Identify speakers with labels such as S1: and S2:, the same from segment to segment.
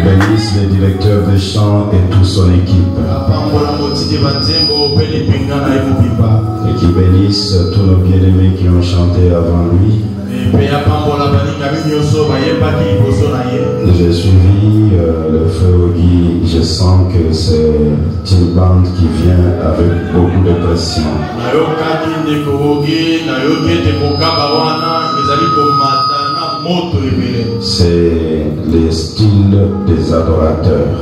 S1: Bénisse le directeur de chant et toute son équipe. Et qui bénisse tous nos bien-aimés qui ont chanté avant lui. J'ai suivi le feu Guy. Je sens que c'est une bande qui vient avec beaucoup de pression. C'est le style des adorateurs.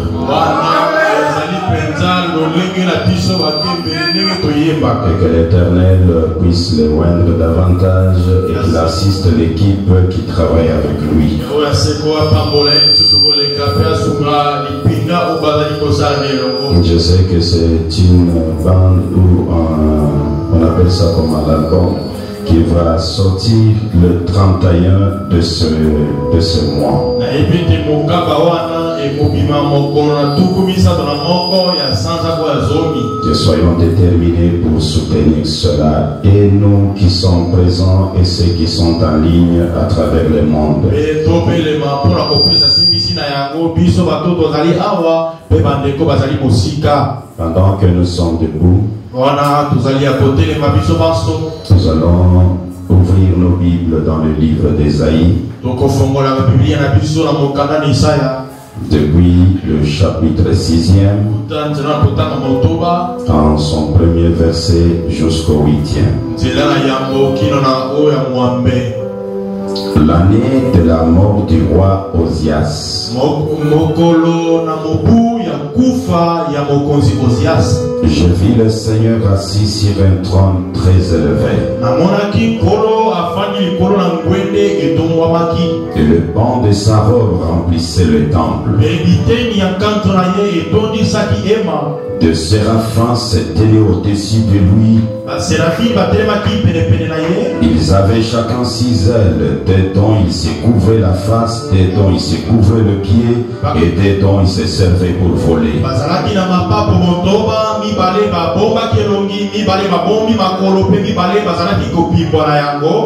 S1: Et que l'Éternel puisse les oindre davantage et qu'il assiste l'équipe qui travaille avec lui. Je sais que c'est une bande où on appelle ça comme un album qui va sortir le 31 de ce mois. Que soyons déterminés pour soutenir cela, et nous qui sommes présents et ceux qui sont en ligne à travers le monde. Pendant que nous sommes debout, nous allons ouvrir nos Bibles dans le livre d'Ésaïe. Depuis le chapitre 6e, en son premier verset jusqu'au 8e. L'année de la mort du roi Osias. Je vis le Seigneur assis sur un trône très élevé. Et le pan de sa robe remplissait le temple. De séraphins se tenaient au-dessus de lui. Ils avaient chacun 6 ailes. Des dont ils se couvraient la face, des dont ils se couvraient le pied, et des dont ils se servaient pour voler.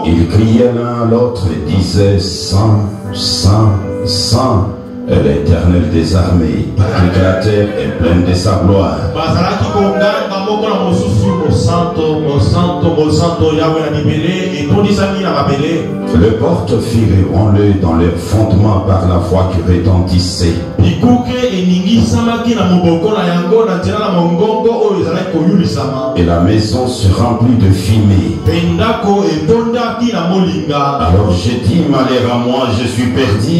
S1: Ils criaient l'un à l'autre et disaient: Saint, Saint, Saint est l'Éternel des armées, toute la terre est pleine de sa gloire. Le porte fit ébranler dans leurs fondements par la voix qui retentissait. Et la maison se remplit de fumée. Alors j'ai dit: malheur à moi, je suis perdu,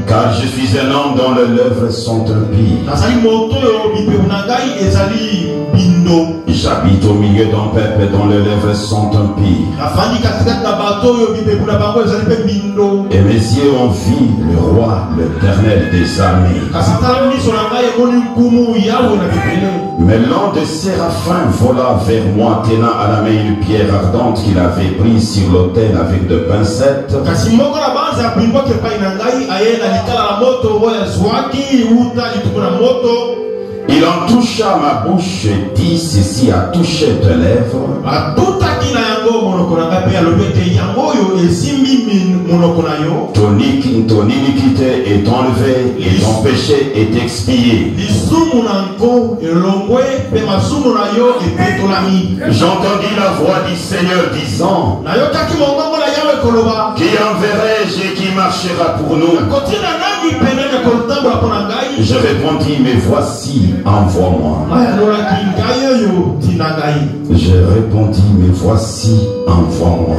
S1: car je suis un homme dont les lèvres sont impies. J'habite au milieu d'un peuple dont les lèvres sont impies. Et mes yeux ont vu le roi, l'Éternel des armées. Mais l'un des séraphins vola vers moi, tenant à la main une pierre ardente qu'il avait prise sur l'autel avec de pincettes. Il en toucha ma bouche et dit: ceci a touché tes lèvres. Ton iniquité est enlevée et ton péché est expié. J'entendis la voix du Seigneur disant: qui enverrai-je et qui marchera pour nous? Je répondis: mais voici, envoie-moi. Je répondis: mais voici, envoie-moi.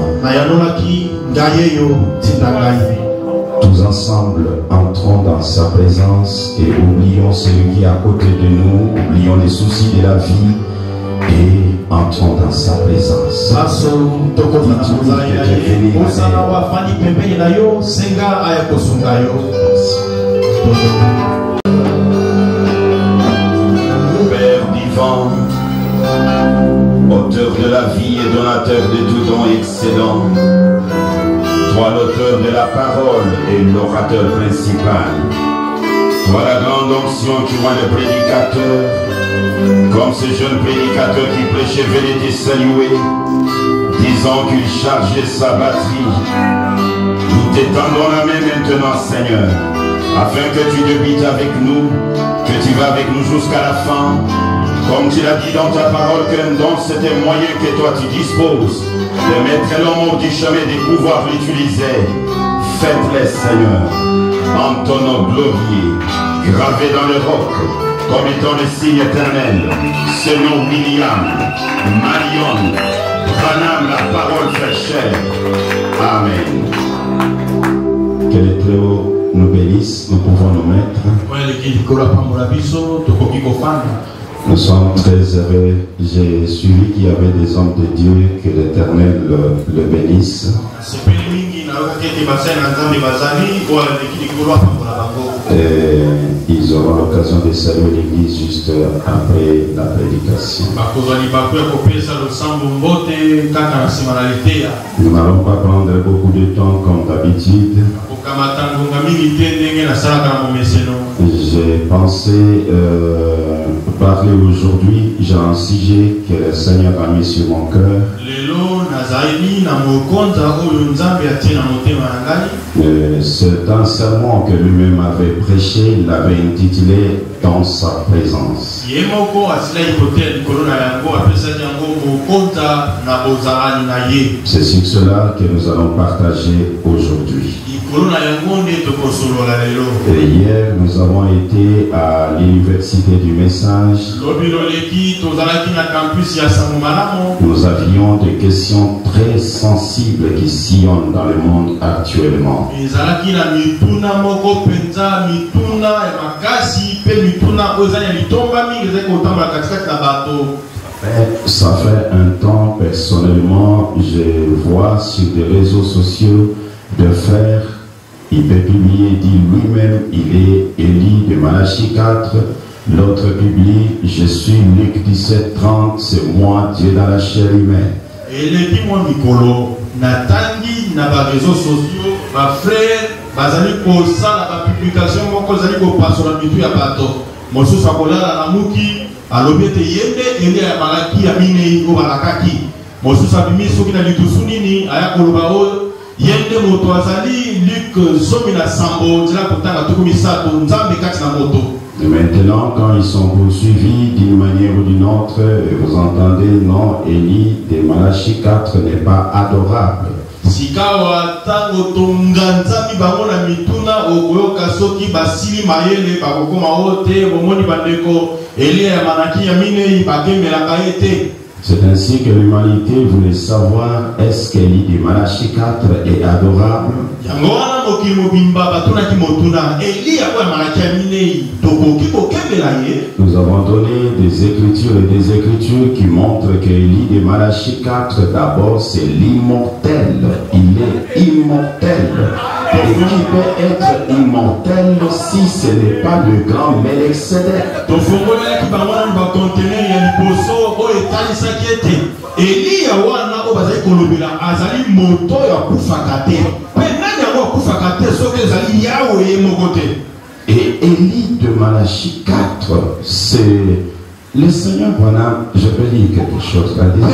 S1: Tous ensemble entrons dans sa présence et oublions celui qui est à côté de nous, oublions les soucis de la vie et entrons dans sa présence. Père divin, auteur de la vie et donateur de tout don excellent, Toi l'auteur de la parole et l'orateur principal. Toi la grande onction qui rend le prédicateur. Comme ce jeune prédicateur qui prêchait venait te saluer, disant qu'il chargeait sa batterie. Nous t'étendons la main maintenant, Seigneur, afin que tu débutes avec nous, que tu vas avec nous jusqu'à la fin. Comme tu l'as dit dans ta parole, qu'un don c'est un moyen que toi tu disposes de mettre l'homme au du chemin de pouvoir l'utiliser. Faites-les, Seigneur, en ton nom glorieux, gravé dans le roc, comme étant le signe éternel. Ce nom William, Marion, Branham, la parole fait chair. Amen. Que les très hauts nous bénissent, nous pouvons nous mettre. Nous sommes très heureux. J'ai suivi qu'il y avait des hommes de Dieu, que l'Éternel le bénisse. Et ils auront l'occasion de saluer l'église juste après la prédication. Nous n'allons pas prendre beaucoup de temps comme d'habitude. J'ai pensé parler aujourd'hui, j'ai un sujet que le Seigneur a mis sur mon cœur. C'est un sermon que lui-même avait prêché, il l'avait intitulé Dans sa présence. C'est sur cela que nous allons partager aujourd'hui. Et hier, nous avons été à l'université du message. Nous avions des questions très sensibles qui sillonnent dans le monde actuellement. Ça fait un temps, personnellement, je vois sur des réseaux sociaux de frères. Il peut publier, dit lui-même, il est Élie de Malachie 4. L'autre publie, je suis Luc 17:30, c'est moi, Dieu dans la chair humaine. Et le dit moi, Nicolo, Natandi, n'a pas réseaux sociaux, ma frère, Bazali Kosa, la publication, mon Kozali Kopasso, la mitu ya bato. Mosu Sakola, la Mouki, à l'obété Yende, Elie à Malaki, à Minei, au Malakaki. Mosu Sabimi, Sokina Litusunini, à Yakolobao. Yende moto azali Luc Zomina Sambo dila kutanga tukumisato nzambe kati na moto. Et maintenant, quand ils sont poursuivis d'une manière ou d'une autre, vous entendez non, Élie de Malachie 4 n'est pas adorable. Sikawa tango tonganzami bamona mituna okoyoka soki basili mayele bakokoma ote bomoni bandeko Élie ya Malaki ya minei bakembelaka ete. C'est ainsi que l'humanité voulait savoir est-ce qu'Élie de Malachie 4 est adorable. Nous avons donné des écritures et des écritures qui montrent qu'Élie de Malachie 4 d'abord c'est l'immortel. Il est immortel. Et qui peut être immortel si ce n'est pas le grand Melchizedek. Et Élie de Malachie 4, c'est le Seigneur Branham. Je peux dire quelque chose à dire.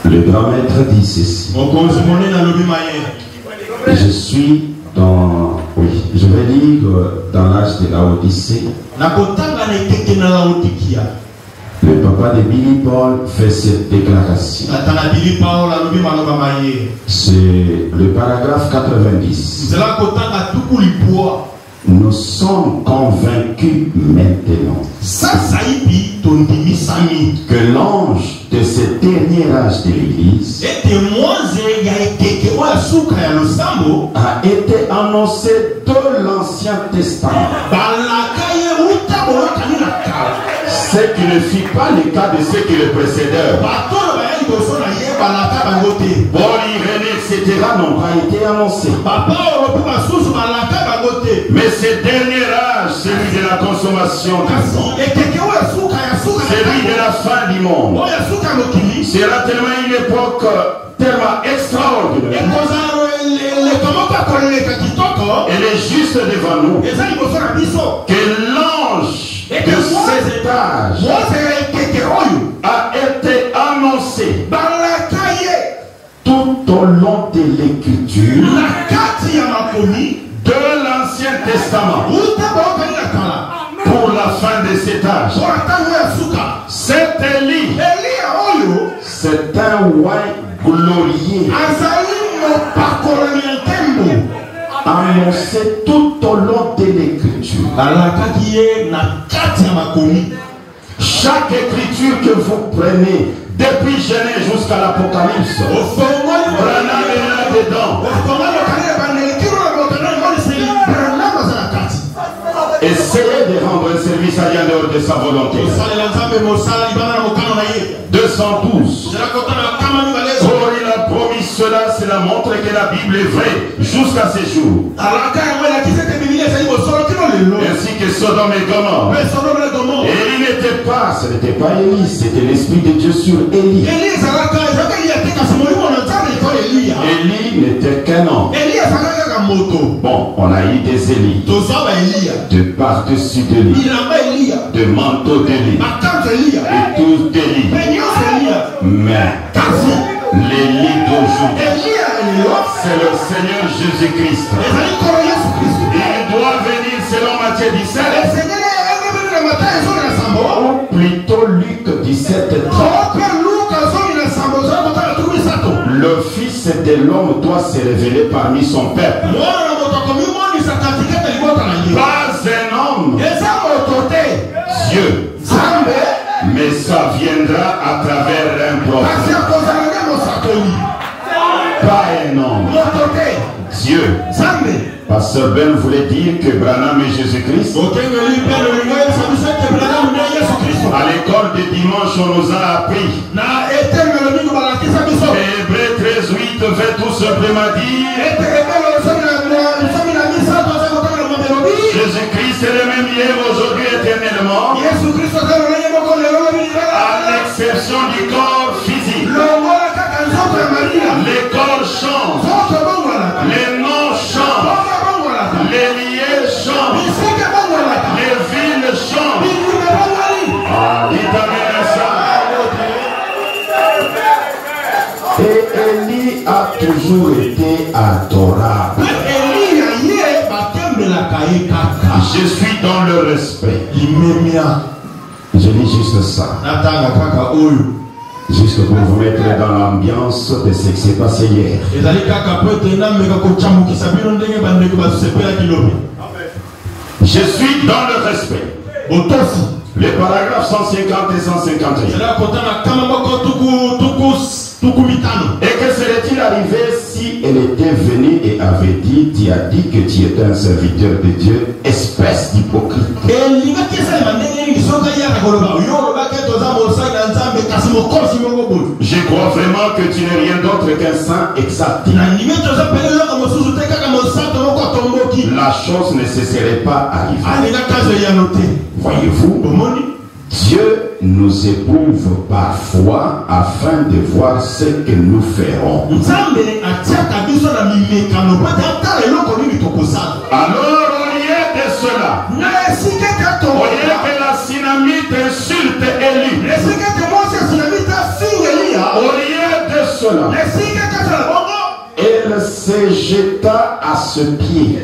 S1: Le grand maître dit ceci. Je suis dans, oui, je vais lire dans l'âge de la Odyssée. Le papa de Billy Paul fait cette déclaration. C'est le paragraphe 90. Nous sommes convaincus maintenant que l'ange de ce dernier âge de l'Église a été annoncé dans l'Ancien Testament. Ce qui ne fit pas le cas de ceux qui le précédèrent. Etc. n'ont pas été annoncés. Mais ce dernier âge, celui de la consommation, celui de la fin du monde, sera tellement une époque tellement extraordinaire. Elle est juste devant nous. Que l'ange de cet âge a été annoncé tout au long de l'écriture de l'Ancien Testament pour la fin de cet âge. Cet Élie, c'est un roi glorieux, annoncé tout au long de l'écriture. Chaque écriture que vous prenez, depuis Genèse jusqu'à l'Apocalypse, Branham est là-dedans. Essayez de rendre un service à Dieu dehors de sa volonté. 212. Oh, il a promis cela, cela montre que la Bible est vraie jusqu'à ces jours. Ainsi que Sodome et Gomorrhe. Élie n'était pas, ce n'était pas Élie, c'était l'Esprit de Dieu sur Élie. Élie n'était qu'un homme. Bon, on a eu des Élie, de par-dessus d'Élie, de manteau d'Élie, et tous d'Élie. Mais l'Élie d'aujourd'hui, c'est le Seigneur Jésus-Christ. Il doit venir selon Matthieu 17, ou plutôt Luc 17, 30. Le Fils de l'homme doit se révéler parmi son peuple. Pas un homme, Dieu, mais ça viendra à travers un prophète. Pas un homme, Dieu. Pasteur Ben voulait dire que Branham est Jésus-Christ. À l'école de dimanche, on nous a appris. Hébreux 13:8 veut tout simplement dire Jésus-Christ est le même hier, aujourd'hui, éternellement. À l'exception du corps physique. Les corps changent. Les noms changent. Les liés changent. Les villes changent. Ah, et Élie a toujours été adorable. Je suis dans le respect. Je dis juste ça. Juste pour vous mettre dans l'ambiance de ce qui s'est passé hier. Je suis dans le respect. Les paragraphes 150 et 151. Et que serait-il arrivé si elle était venue et avait dit, tu as dit que tu étais un serviteur de Dieu, espèce d'hypocrite. Je crois vraiment que tu n'es rien d'autre qu'un saint exact. La chose ne se serait pas arrivée. Voyez-vous, Dieu nous éprouve parfois afin de voir ce que nous ferons. Alors au lieu de cela, au lieu que la Synamite insulte Élie, au lieu de cela, elle se jeta à ses pieds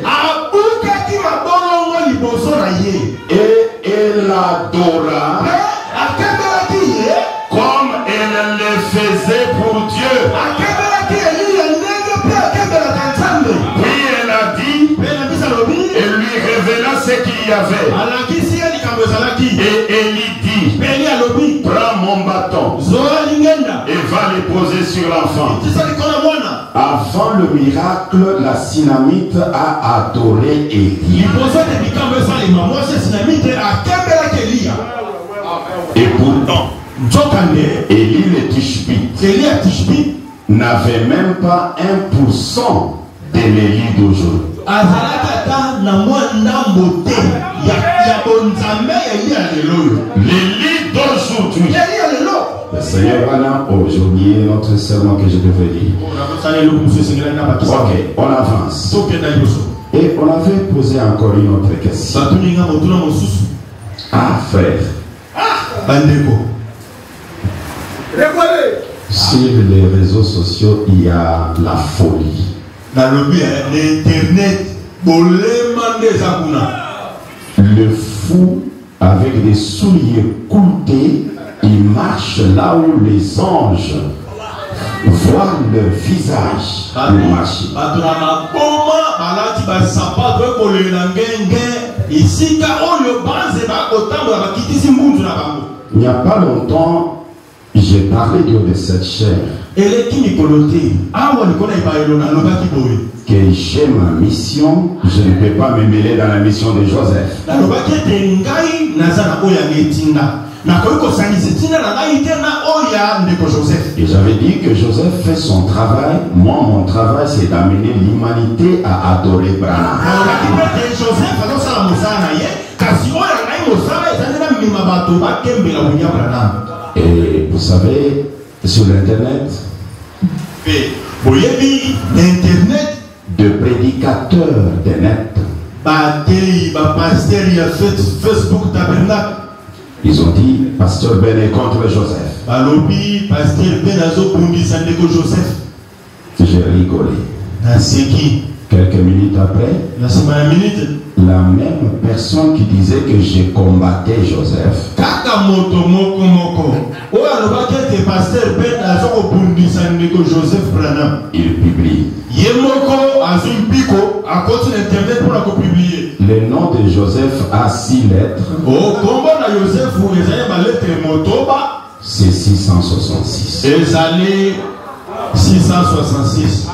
S1: et elle adora comme elle le faisait pour Dieu. Puis elle a dit, elle lui révéla ce qu'il y avait. Et Élie dit, prends mon bâton et va le poser sur l'enfant. Avant le miracle, la Synamite a adoré Élie. Et pourtant, Élie le Tishbite n'avait même pas 1% de l'Élie d'aujourd'hui. L'Élie d'aujourd'hui. Le Seigneur Branham, aujourd'hui est notre serment que je devais dire. Ok, on avance. Et on avait posé encore une autre question. Ah, frère. Sur les réseaux sociaux, il y a la folie. Le fou avec des souliers coulés, il marche là où les anges voient le visage le marcher. Il n'y a pas longtemps, j'ai parlé de cette chair. Que j'ai ma mission, je ne peux pas me mêler dans la mission de Joseph. Et j'avais dit que Joseph fait son travail. Moi, mon travail, c'est d'amener l'humanité à adorer Branham. Et vous savez, sur l'internet, de prédicateurs de net, ils ont dit, Pasteur Ben est contre Joseph. J'ai rigolé. Quelques minutes après, la même personne qui disait que j'ai combatté Joseph, il publie. Le nom de Joseph a 6 lettres. C'est 666.
S2: 666.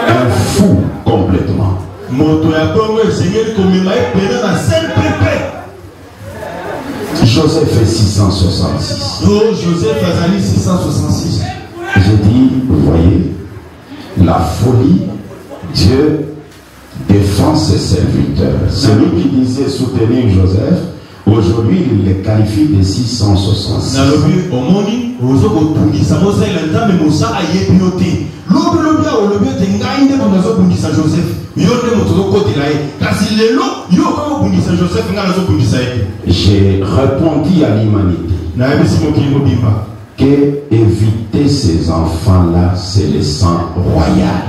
S1: Un fou complètement. Joseph est 666.
S2: Joseph a 666.
S1: Je dis, vous voyez, la folie, Dieu défend ses serviteurs. Celui qui disait soutenir Joseph, aujourd'hui il le qualifie de 666. J'ai répondu à l'humanité que éviter ces enfants-là, c'est le sang royal.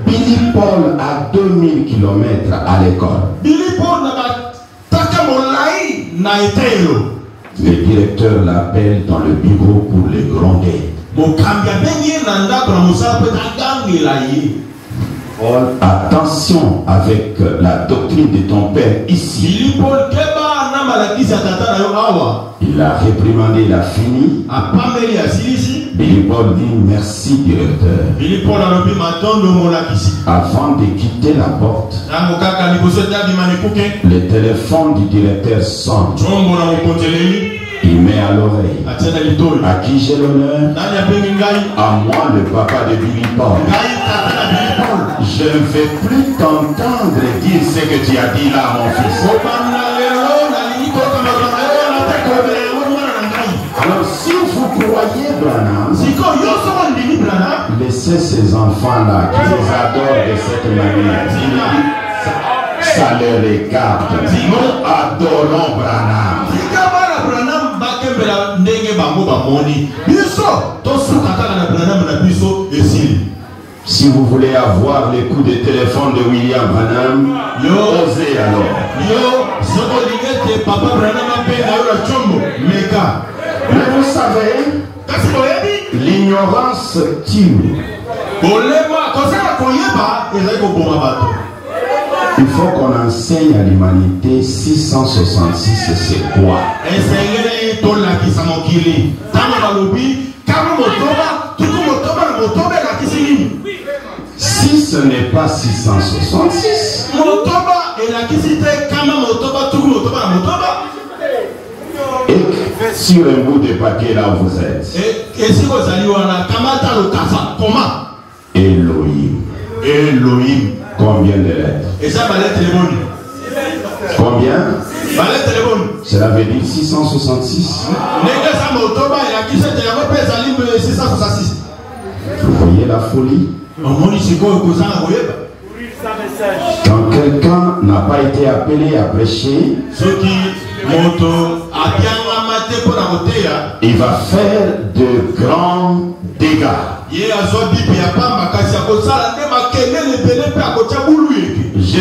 S1: Billy Paul à 2000 km à l'école. Le directeur l'appelle dans le bureau pour le gronder. Paul, attention avec la doctrine de ton père ici. Il a réprimandé, il a fini. Billy Paul dit merci directeur. Avant de quitter la porte, le téléphone du directeur sonne. Il met à l'oreille. À qui j'ai l'honneur? À moi, le papa de Billy Paul. Je ne vais plus t'entendre dire ce que tu as dit là, mon fils. Alors, si vous croyez Branham, laissez ces enfants-là qui les adorent de cette manière. Ça leur écarte. Nous adorons Branham. Si vous voulez avoir les coups de téléphone de William Branham, osez alors. Mais vous savez, l'ignorance tue. Il faut qu'on enseigne à l'humanité 666 c'est quoi. Si ce n'est pas 666, et sur un bout de papier là où vous êtes, et
S2: Elohim.
S1: Combien de lettres?
S2: Et ça va l'être les bonnes.
S1: Combien?
S2: Valette les bonnes.
S1: Cela veut dire 666. Vous voyez la folie? Quand quelqu'un n'a pas été appelé à prêcher, il va faire de grands dégâts. Je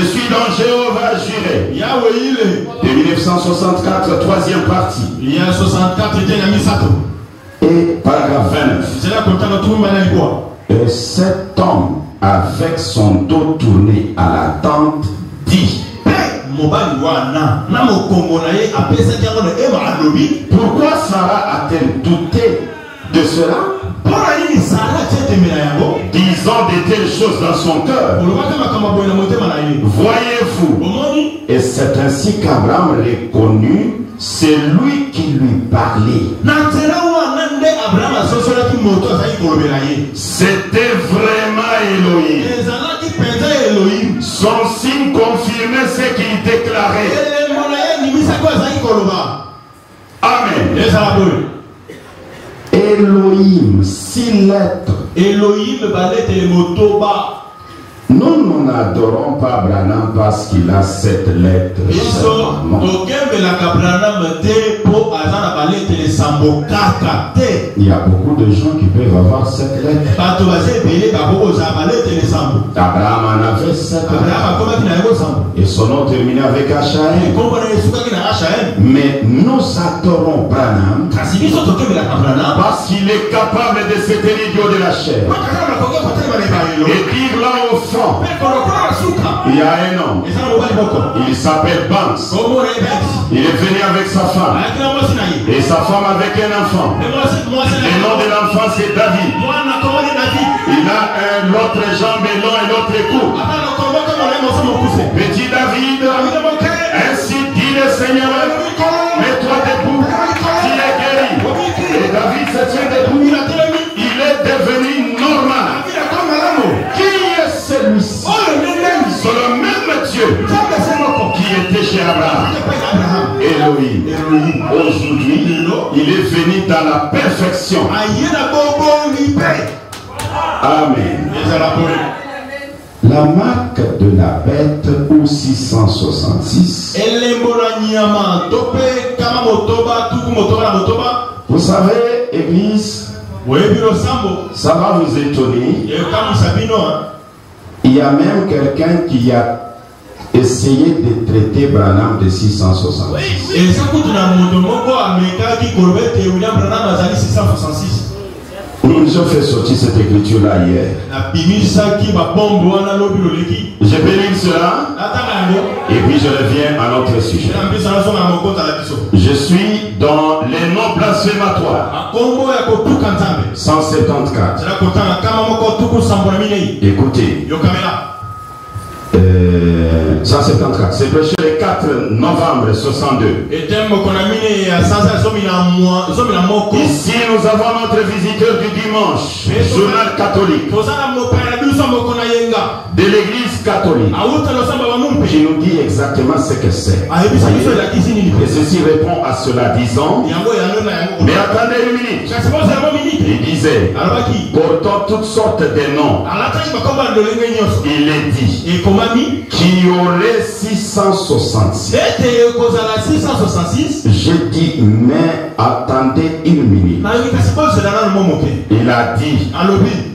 S1: suis dans Jéhovah Jireh de 1964, troisième partie. Et paragraphe 29. Et cet homme, avec son dos tourné à la tente, dit: pourquoi Sarah a-t-elle douté de cela, disant de telles choses dans son cœur? Voyez-vous? Et c'est ainsi qu'Abraham reconnut celui qui lui parlait. C'était vraiment Elohim. Son signe confirmait ce qu'il déclarait. Amen. Elohim, 6 lettres. Nous n'adorons pas Branham parce qu'il a 7 lettres. Il y a beaucoup de gens qui peuvent avoir 7 lettres. Abraham en avait 7 lettres. Et son nom terminait avec H.A.M. Mais nous adorons Branham parce qu'il est capable de se tenir du haut de la chair et dire là au fond: il y a un homme, il s'appelle Banks. Il est venu avec sa femme et sa femme avec un enfant. Le nom de l'enfant c'est David. Il a l'autre jambe et long et l'autre cou. Petit David, ainsi dit le Seigneur, mets-toi debout, tu es guéri. Et David se tient debout, il est devenu normal. Qui est celui-ci? C'est le même Dieu qui était chez Abraham. Elohim. Aujourd'hui, il est venu dans la perfection. Amen. La marque de la bête ou 666. Vous savez, Église, ça va vous étonner. Il y a même quelqu'un qui a essayé de traiter Branham de 666. Nous avons fait sortir cette écriture-là hier. Je peux lire cela et puis je reviens à notre sujet. Je suis dans les noms blasphématoires. 174. Écoutez. 174. C'est prêché le 4 novembre 62. Ici nous avons notre visiteur du dimanche, journal catholique de l'église catholique, qui nous dit exactement ce que c'est. Et ceci répond à cela, disant: mais attendez une minute. Il disait: portant toutes sortes de noms. Il est dit qui aurait 666. J'ai dit: mais attendez une minute. Il a dit: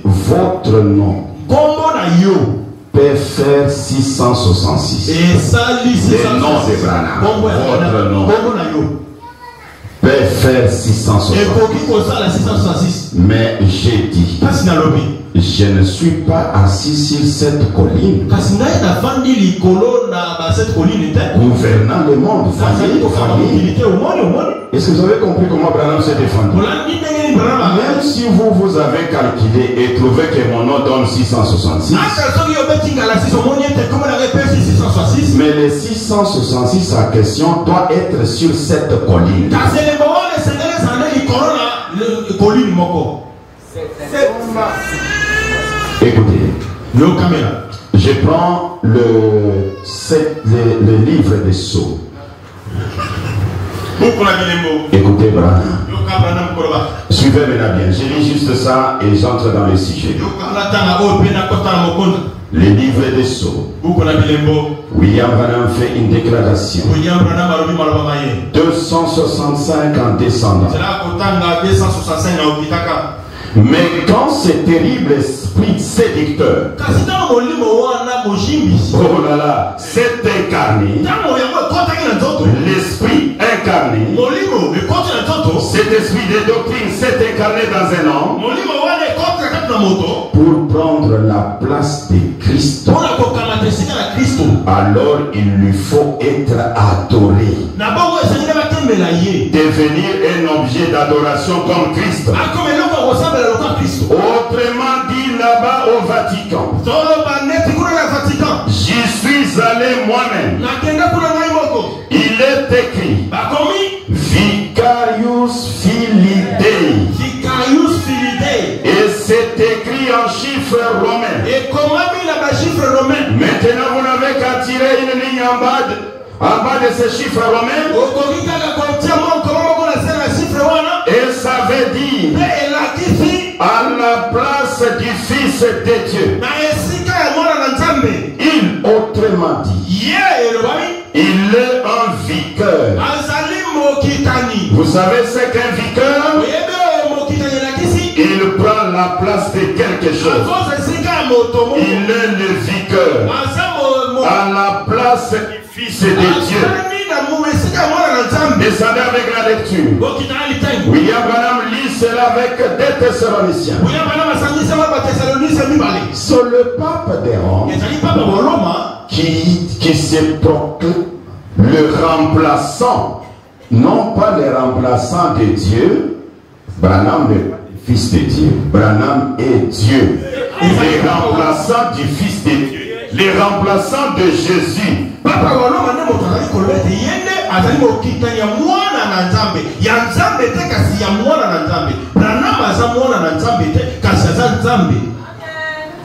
S1: votre nom peut faire 666. Le nom de Branham, votre nom peut faire 666. Mais j'ai dit: je ne suis pas assis sur cette colline gouvernant le monde. Est-ce que vous avez compris comment Branham s'est défendu? Même si vous avez calculé et trouvé que mon nom donne 666, mais les 666 à question doit être sur cette colline. Écoutez, Je prends le livre des Sceaux. Écoutez, Branham. Suivez maintenant bien. Je lis juste ça et j'entre dans le sujet. Le livre des Sceaux. William Branham fait une déclaration. 265 en descendant. Mais quand ce terrible esprit séducteur, oh là là, s'est incarné, l'esprit incarné, cet esprit de doctrine s'est incarné dans un homme pour prendre la place de Christ. Alors il lui faut être adoré, devenir un objet d'adoration comme Christ. Autrement dit, là-bas au Vatican, j'y suis allé moi-même. Il est écrit Vicarius Filii Dei. Et c'est écrit en chiffres romains. Maintenant, vous n'avez qu'à tirer une ligne en bas de ces chiffres romains. Et ça veut dire à la place du Fils de Dieu. Il, autrement dit, il est un vicaire. Vous savez ce qu'un vicaire? Il prend la place de quelque chose. Il est le vicaire à la place du Fils de Dieu. Descendez avec la lecture. William Branham lit cela avec 2 Thessaloniciens. C'est le pape des Roms qui se proclame le remplaçant, non pas le remplaçant de Dieu. Branham n'est pas le Fils de Dieu. Branham est Dieu. Le remplaçant du Fils de Dieu. Le remplaçant de Jésus.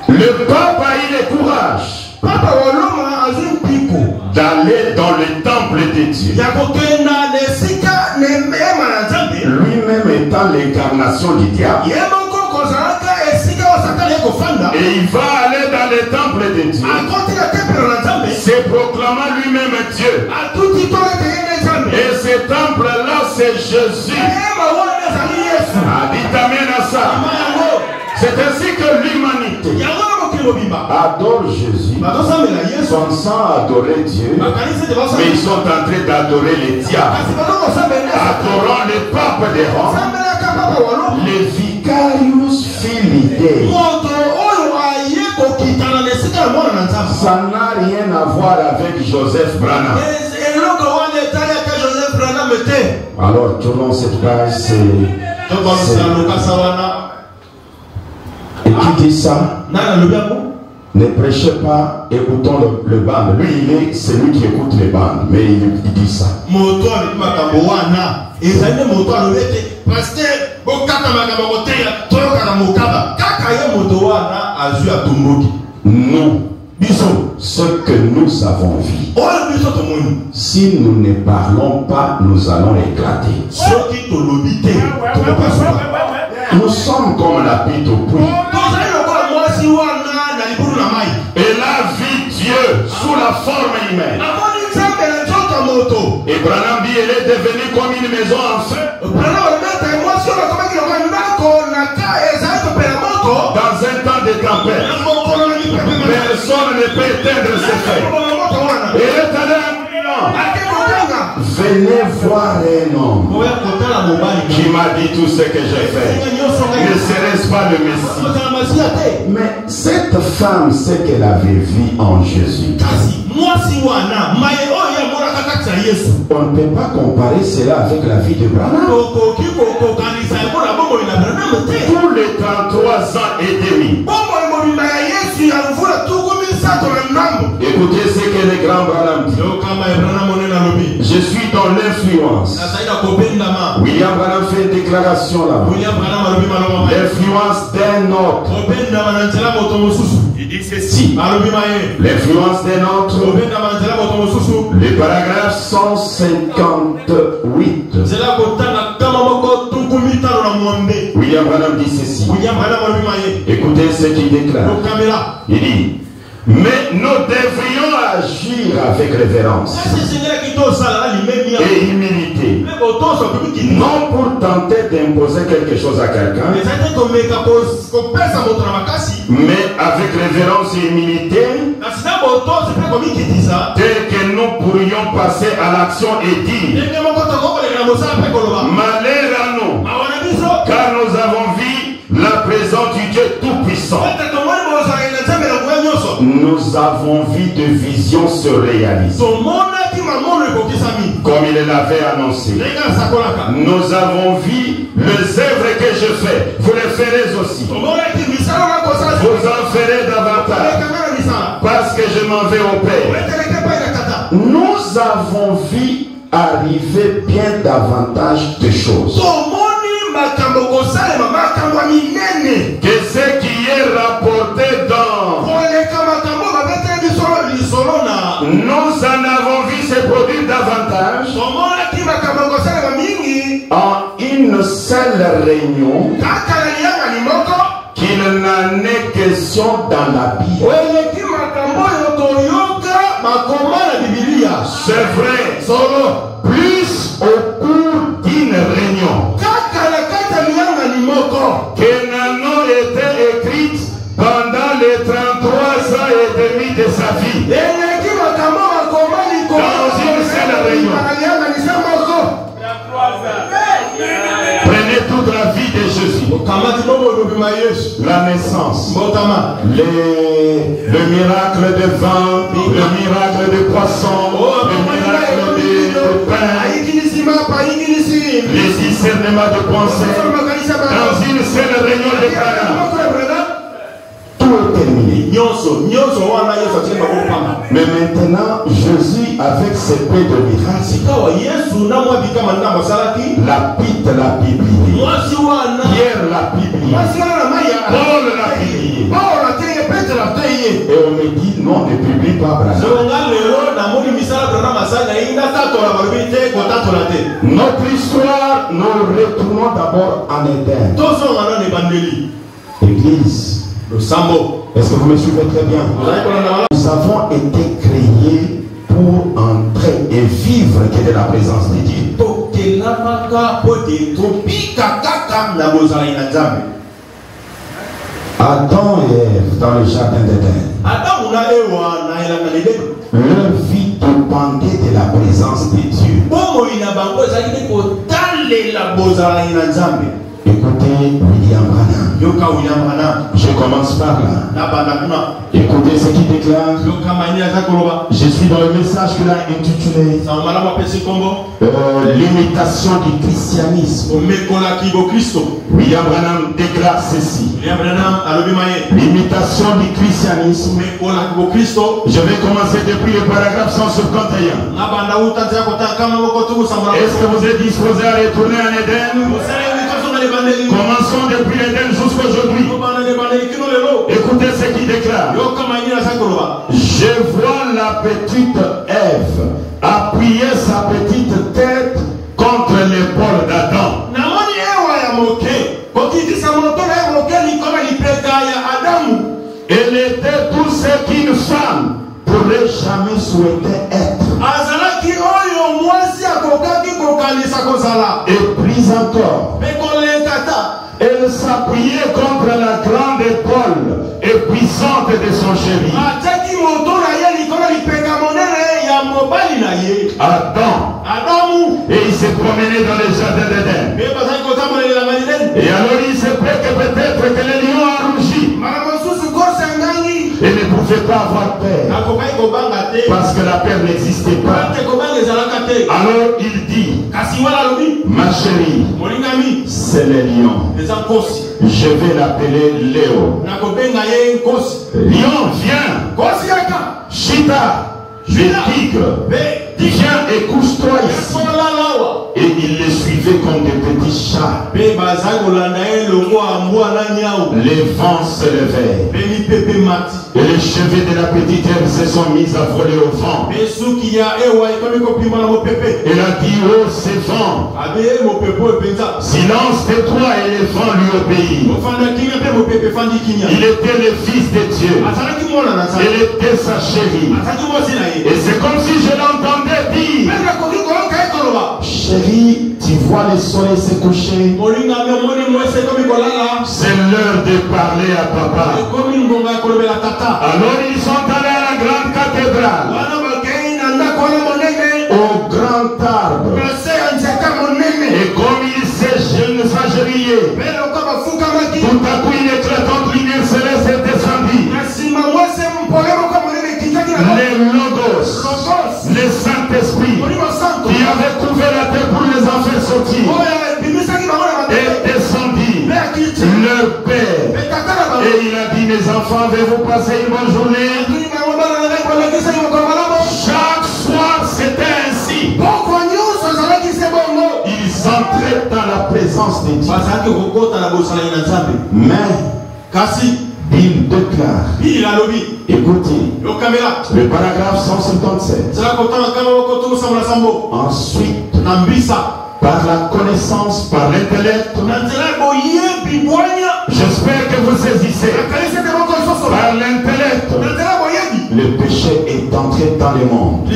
S1: Le pape a eu le courage d'aller dans le temple de Dieu. Lui-même étant l'incarnation du diable. Et il va aller dans le temple de Dieu. Se proclamant lui-même Dieu. Et ce temple-là, c'est Jésus. Dites amen à ça. C'est ainsi que l'humanité adore Jésus, pensant adorer Dieu, mais ils sont en train d'adorer les diables. Adorant le pape des Roms, le Vicarius Filii Dei. Ça n'a rien à voir avec Joseph Branham. Alors tournons cette page. Et qui dit ça? Ne prêchez pas, écoutons le band. Lui, il est celui qui écoute les bandes, mais il dit ça. Nous, ce que nous avons vu, si nous ne parlons pas, nous allons éclater. Nous sommes comme la pite au puits. Elle a vu Dieu sous la forme humaine. Et Branham dit, elle est devenue comme une maison en feu. Dans un temps de tempête, personne ne peut éteindre ce feu. Et elle est allée en criant. Venez voir un homme qui m'a dit tout ce que j'ai fait. Ne serait-ce pas le Messie? Mais cette femme, ce qu'elle avait vu en Jésus, on ne peut pas comparer cela avec la vie de Branham. Pour les 33 ans et demi, écoutez ce que le grand Branham dit. Je suis dans l'influence. William Branham fait une déclaration là. L'influence d'un autre.
S2: Il dit ceci.
S1: L'influence des nôtres. Le paragraphe 158. William Branham dit ceci. Écoutez ce qu'il déclare. Il dit: mais nous devrions agir avec révérence et humilité, non pour tenter d'imposer quelque chose à quelqu'un, mais avec révérence et humilité, tel que nous pourrions passer à l'action et dire: malheur à nous, car nous avons vu la présence du Dieu Tout-Puissant. Nous avons vu de visions se réaliser comme il l'avait annoncé. Nous avons vu les œuvres que je fais, vous les ferez aussi. Vous en ferez davantage parce que je m'en vais au Père. Nous avons vu arriver bien davantage de choses que ce qui est rapporté dans. Nous en avons vu se produire davantage en une seule réunion qu'il n'en est question dans la Bible. C'est vrai, plus au cours d'une réunion que n'en été écrite pendant les 33 ans et demi de sa vie. Dans une seule réunion. Prenez toute la vie de Jésus. La naissance. Le miracle de vin, le miracle de poisson, le miracle de pain, les discernements de pensée. Dans une seule réunion de Cana. Terminé. Mais maintenant, Jésus, avec ses paix de miracle, la Bible l'a publié. Pierre l'a publié. Paul l'a publié. Et on me dit, non, on ne publie pas Branham. Notre histoire, nous retournons d'abord en Éden. Église. Est-ce que vous me suivez très bien? Nous avons été créés pour entrer et vivre que de la présence de Dieu. Adam et Ève dans le jardin d'Éden, leur vie dépendait de la présence de Dieu. Écoutez William Branham. Je commence par là. Écoutez ce qu'il déclare. Je suis dans le message qu'il a intitulé l'imitation du christianisme. William Branham déclare ceci: l'imitation du christianisme. Je vais commencer depuis le paragraphe 151. Est-ce que vous êtes disposé à retourner en Éden? Commençons depuis l'Éden jusqu'aujourd'hui. Écoutez ce qu'il déclare. Je vois la petite Ève appuyer sa petite tête contre l'épaule d'Adam. Elle était tout ce qu'une femme pourrait jamais souhaiter être. Et plus encore, elle s'appuyait contre la grande épaule et puissante de son chéri. Adam. Et il s'est promené dans les jardins d'Éden. Et alors il s'est prêt que peut-être que les lions a rougi. Et ne pouvait pas avoir peur. Parce que la peur n'existait pas. Alors il dit: ma chérie, c'est les lions. Je vais l'appeler Léo. Lion, viens. Chita, le tigre, viens et couche-toi ici. Et il les suivait comme des petits chats. Les vents se levaient. Et les cheveux de la petite herbe se sont mis à voler au vent. Elle a dit, oh ces vents, silence tais-toi, et les vents lui obéissent. Il était le fils de Dieu. Elle était sa chérie. Et c'est comme si je l'entendais dire, chérie, tu vois le soleil se coucher. C'est l'heure de parler à papa. Alors ils sont allés à la grande cathédrale, au grand arbre. Et comme il s'agenouillait, tout à coup une éclatante lumière céleste est descendue. Les logos, le Saint-Esprit, qui avait couvert la terre pour les en faire sortir, est descendu, leur père. Et il a dit, mes enfants, avez-vous passé une bonne journée? Chaque soir, c'était ainsi. Ils entraient dans la présence de Dieu. Mais, il déclare, écoutez, le paragraphe 157. Ensuite, par la connaissance, par l'intellect, j'espère que vous saisissez, par l'intellect, le péché est entré dans le monde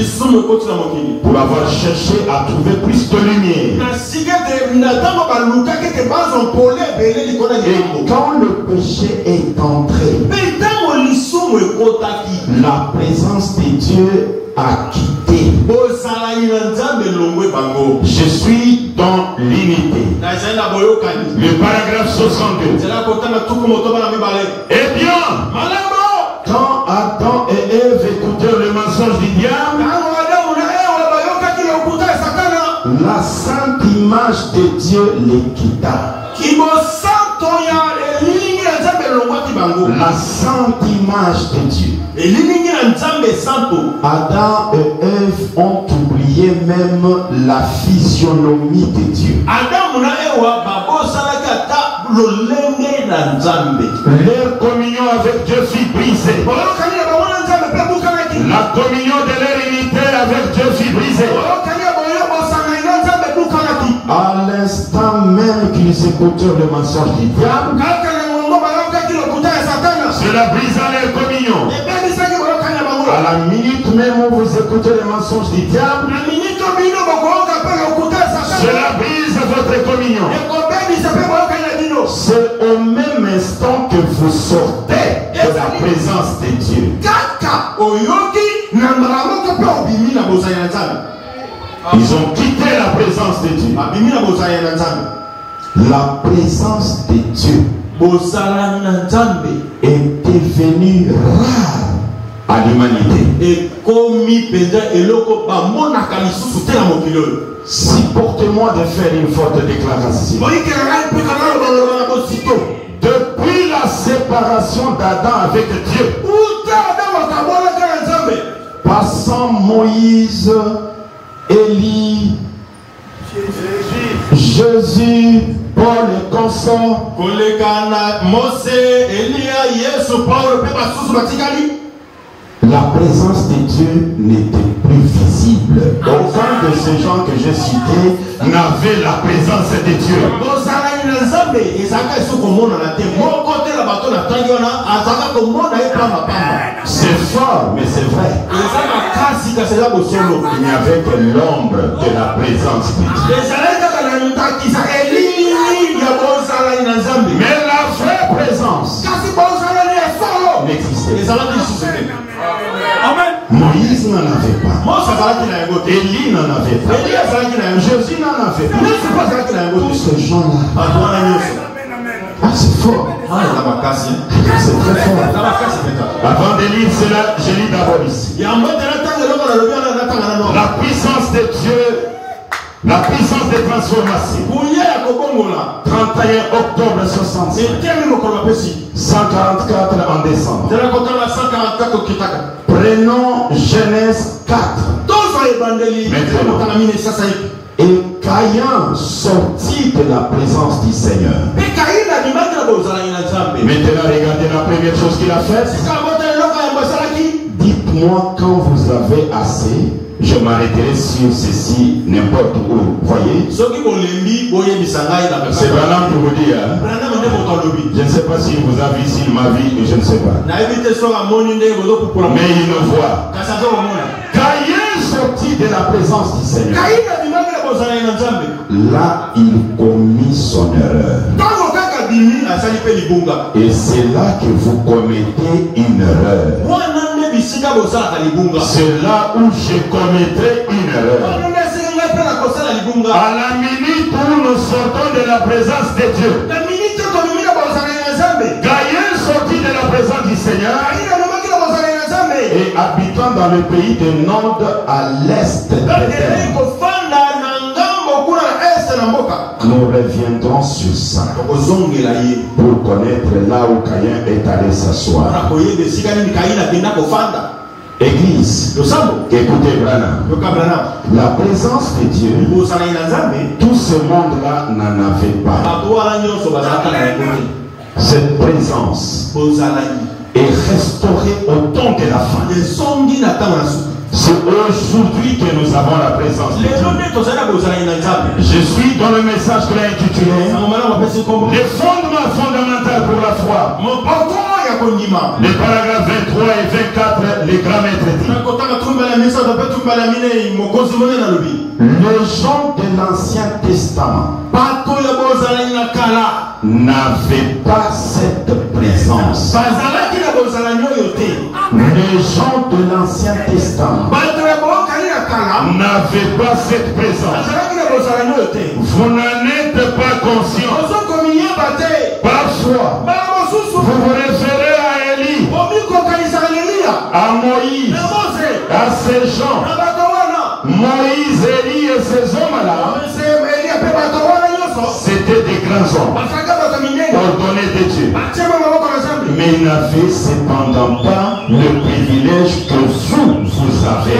S1: pour avoir cherché à trouver plus de lumière. Et quand le péché est entré, la présence de Dieu a quitté. Je suis dans l'unité. Le paragraphe 62. Eh bien, quand Adam et Ève écoutèrent le mensonge du diable, la sainte image de Dieu les quitta. La sainte image de Dieu. Adam et Ève ont oublié même la physionomie de Dieu. Leur communion avec Dieu fut brisée. La communion de leur unité avec Dieu fut brisée. À l'instant même qu'ils écoutèrent le mensonge du diable, cela brisa leur communion. À la minute même où vous écoutez le mensonge du diable, cela brise votre communion. C'est au même instant que vous sortez de la présence de Dieu. Ils ont quitté la présence de Dieu. La présence de Dieu est devenue rare à l'humanité. Supportez-moi de faire une forte déclaration. Depuis la séparation d'Adam avec Dieu, passant Moïse, Élie, Jésus, Paul et consorts, la présence de Dieu n'était plus visible. Aucun de ces gens que j'ai cités n'avait la présence de Dieu. C'est fort, mais c'est vrai. Il n'y avait que l'ombre de la présence de Dieu. Mais la vraie présence n'existait pas. Moïse n'en avait pas. Élie n'en avait pas. Jésus n'en avait pas. Tous ces gens-là. Ah, c'est fort. C'est très fort. Avant de lire cela, je lis d'abord ici. La puissance de Dieu, la puissance de transformation. 31 octobre 65. 144 en décembre. Prenons Genèse 4. Et 4. Caïn sortit de la présence du Seigneur. Maintenant, regardez la première chose qu'il a faite. Dites-moi quand vous avez assez. Je m'arrêterai sur ceci n'importe où. Voyez? C'est Branham pour vous dire. Je ne sais pas si vous avez ici ma vie, je ne sais pas. Mais il nous voit. Caïn sortit de la présence du Seigneur. Là, il commit son erreur. Et c'est là que vous commettez une erreur. C'est là où je commettrai une erreur. À la minute où nous sortons de la présence de Dieu, Caïn sortit de la présence du Seigneur et habitant dans le pays de Nod à l'est de terre. Nous reviendrons sur ça pour connaître là où Caïn est allé s'asseoir. Église, écoutez Branham, la présence de Dieu, tout ce monde-là n'en avait pas. Cette présence est restaurée au temps de la fin. C'est aujourd'hui que nous avons la présence de Dieu. Je suis dans le message que l'ai intitulé les fondements fondamentaux pour la foi. Les paragraphes 23 et 24, les grands maîtres disent. Les gens de l'Ancien Testament n'avaient pas cette présence. Les gens de l'Ancien Testament n'avaient pas cette présence. Vous n'en êtes pas conscient. Parfois, vous vous référez à Élie, à Moïse, à ces gens. Moïse, Élie et ces hommes-là, c'était des grands hommes ordonnés de Dieu. Mais ils n'avaient cependant pas le privilège que vous avez.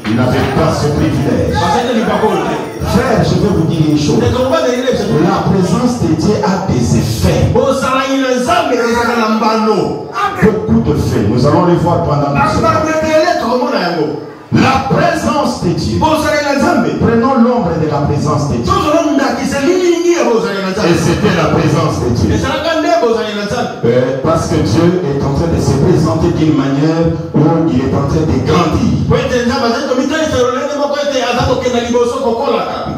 S1: Ils n'avaient pas ce privilège. Frère, je vais vous dire une chose. La présence de Dieu a des effets. Beaucoup de faits. Nous allons les voir pendant la présence de Dieu. Prenons l'ombre de la présence de Dieu. Et c'était la présence de Dieu. Parce que Dieu est en train de se présenter d'une manière où il est en train de grandir.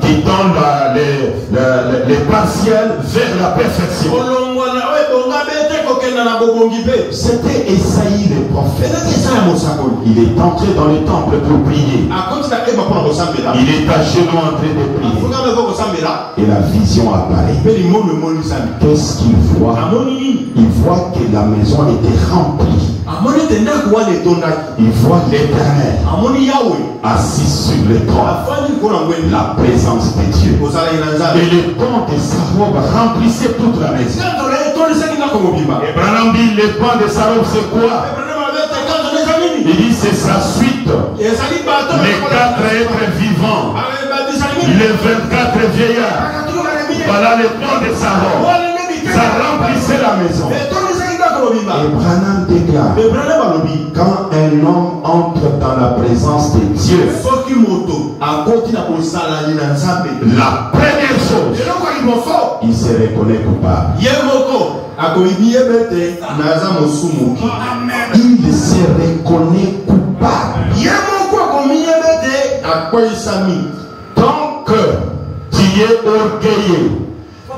S1: Qui tend les partiels vers la perfection. C'était Esaïe le prophète. Il est entré dans le temple pour prier. Il est à genoux en train de prier. Et la vision apparaît. Qu'est-ce qu'il voit? Il voit que la maison était remplie. Il voit l'Éternel assis sur le trône. La présence de Dieu. Et le pan de sa robe remplissait toute la maison. Et Branham dit, le pan de sa robe c'est quoi? Il dit c'est sa suite. Les 4 êtres vivants. Les 24 vieillards. Voilà le pan de sa robe. Ça remplissait la maison. Et Branham déclare, quand un homme entre dans la présence de Dieu, la première chose, il se reconnaît coupable. Il se reconnaît coupable. Tant que tu es orgueilleux,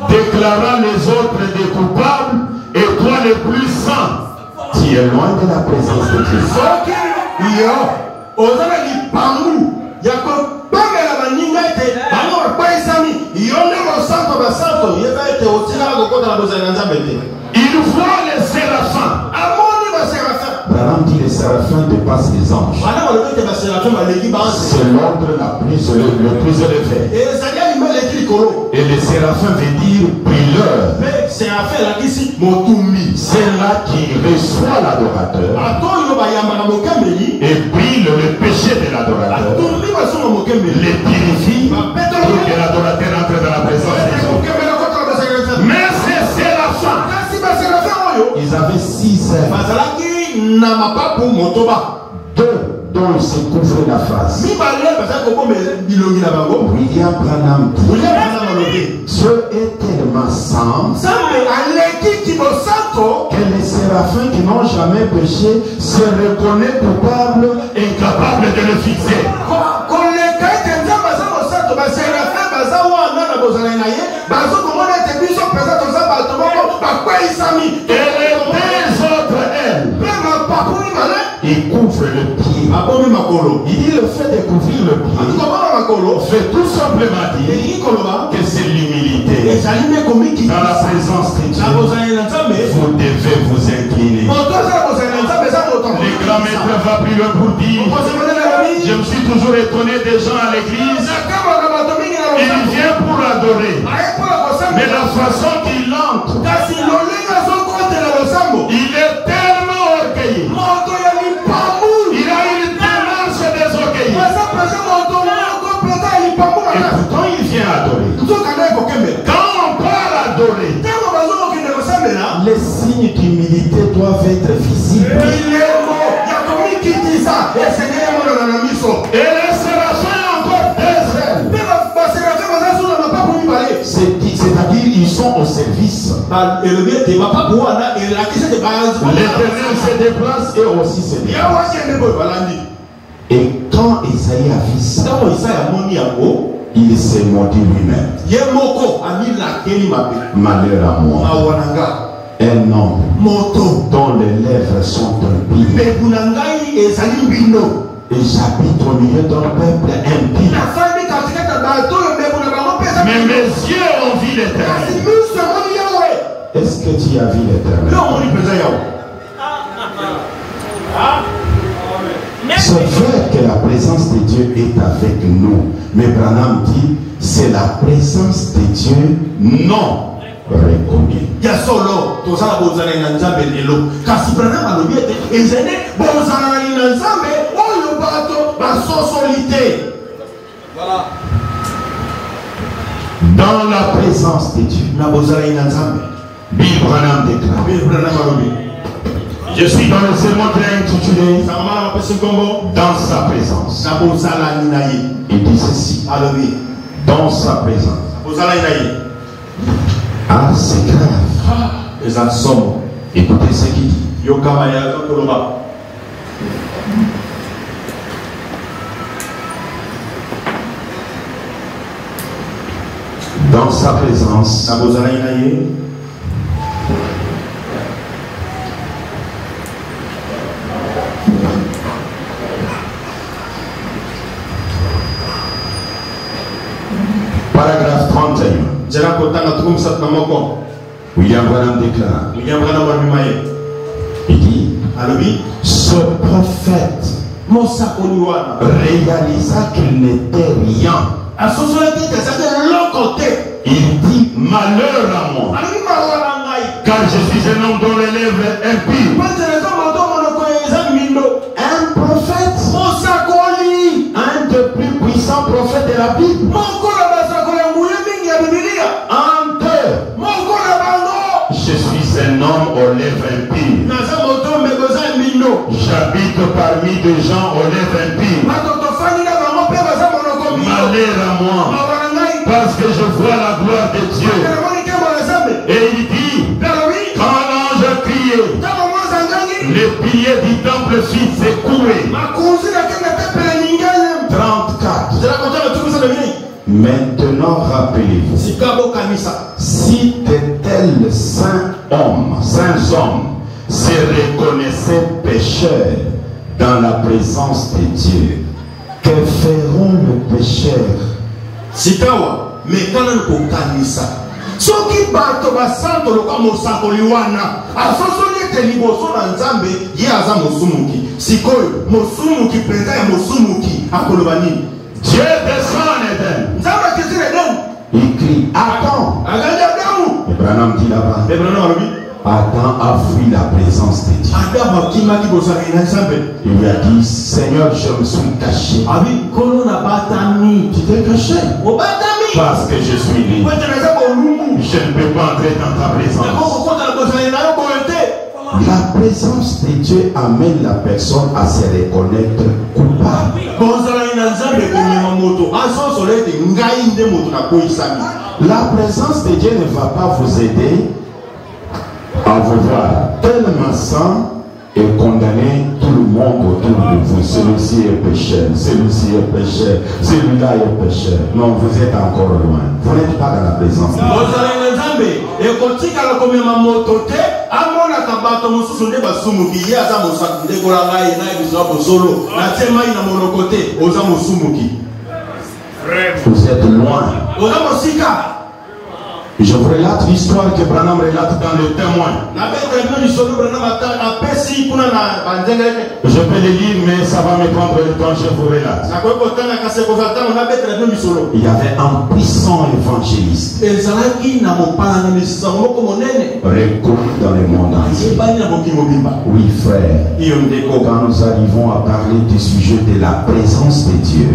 S1: déclarant les autres des coupables, et toi le plus saint, tu es loin de la présence de Dieu. Il voit les séraphins. Branham dit les séraphins dépassent les anges. C'est l'ordre le plus élevé. Et les séraphins veut dire brûleur. C'est là qui reçoit l'adorateur et brûle le péché de l'adorateur. Les Deux dont il se couvre la face. William Branham dit, Dieu est tellement saint que les séraphins qui n'ont jamais péché se reconnaissent coupables et incapables de le fixer. Et les deux autres, elles, il couvre le pied. Il dit le fait de couvrir le pied fait tout simplement dire que c'est l'humilité. Dans la présence de Dieu, vous devez vous incliner. Le grand maître va plus loin pour dire, je me suis toujours étonné des gens à l'église. Il vient pour adorer. Mais la façon qu'il entre, il est tellement orgueilleux. Il a une tendance désorgueillie. Et pourtant il vient adorer. Quand on parle adorer, les signes d'humilité doivent être visibles. Et les séraphins encore deux ailes. C'est-à-dire ils sont au service. L'Éternel se déplace et aussi se déplace. Et quand Isaïe a vu ça, il s'est maudit lui-même. Malheur à moi. Un homme dont les lèvres sont impies. Et j'habite au milieu d'un peuple impie. Mais mes yeux ont vu l'Éternel. Est-ce que tu as vu l'Éternel? C'est vrai que la présence de Dieu est avec nous. Mais Branham dit, c'est la présence de Dieu non reconnue. Dans la présence de Dieu, Bill Branham déclare, je suis dans le sermon qui est intitulé dans sa présence. Il dit ceci, dans sa présence. Ah, c'est grave. Écoutez ce qu'il dit. Dans sa présence, paragraphe 31. William Branham déclare, il dit, ce prophète réalisa qu'il n'était rien. Il dit, malheur à moi, car je suis un homme dont les lèvres impies. Un prophète, un des plus puissants prophètes de la Bible. Je suis un homme aux lèvres impies. J'habite parmi des gens aux lèvres impies. Malheur à moi, parce que je vois la gloire de Dieu. Et il dit, quand l'ange criait, les piliers du temple fit s'écouler. 34. Maintenant rappelez-vous, si de tels saints hommes se reconnaissaient pécheurs dans la présence de Dieu, que feront le pécheur?
S2: soki bato basanto loka mosakoliwana asosoli ete liboso na nzambe ye aza mosumuki sikoyo mosumuki mpenza ya mosumuki akoloba nini?
S1: Dieu descend en Éden.
S2: Nzambe akiti na Eden.
S1: Il crie Adam.
S2: Agandi Adamu.
S1: Abraham dit là-bas. Adam a fui la présence de Dieu. Il lui a dit, Seigneur, je me suis caché. Tu t'es caché? Parce que je suis libre. Je ne peux pas entrer dans ta présence. La présence de Dieu amène la personne à se reconnaître coupable. La présence de Dieu ne va pas vous aider à vous voir tellement saint et condamner tout le monde autour de vous. Celui-ci est pécheur, celui-ci est pécheur, celui-là est pécheur. Non, vous êtes encore loin. Vous n'êtes pas dans la présence de Dieu. Vous êtes loin. Je vous relate l'histoire que Branham relate dans le Témoin. Je peux le lire, mais ça va me prendre le temps, je vous relate. Il y avait un puissant évangéliste reconnu dans le monde entier. Oui, frère, quand nous arrivons à parler du sujet de la présence de Dieu,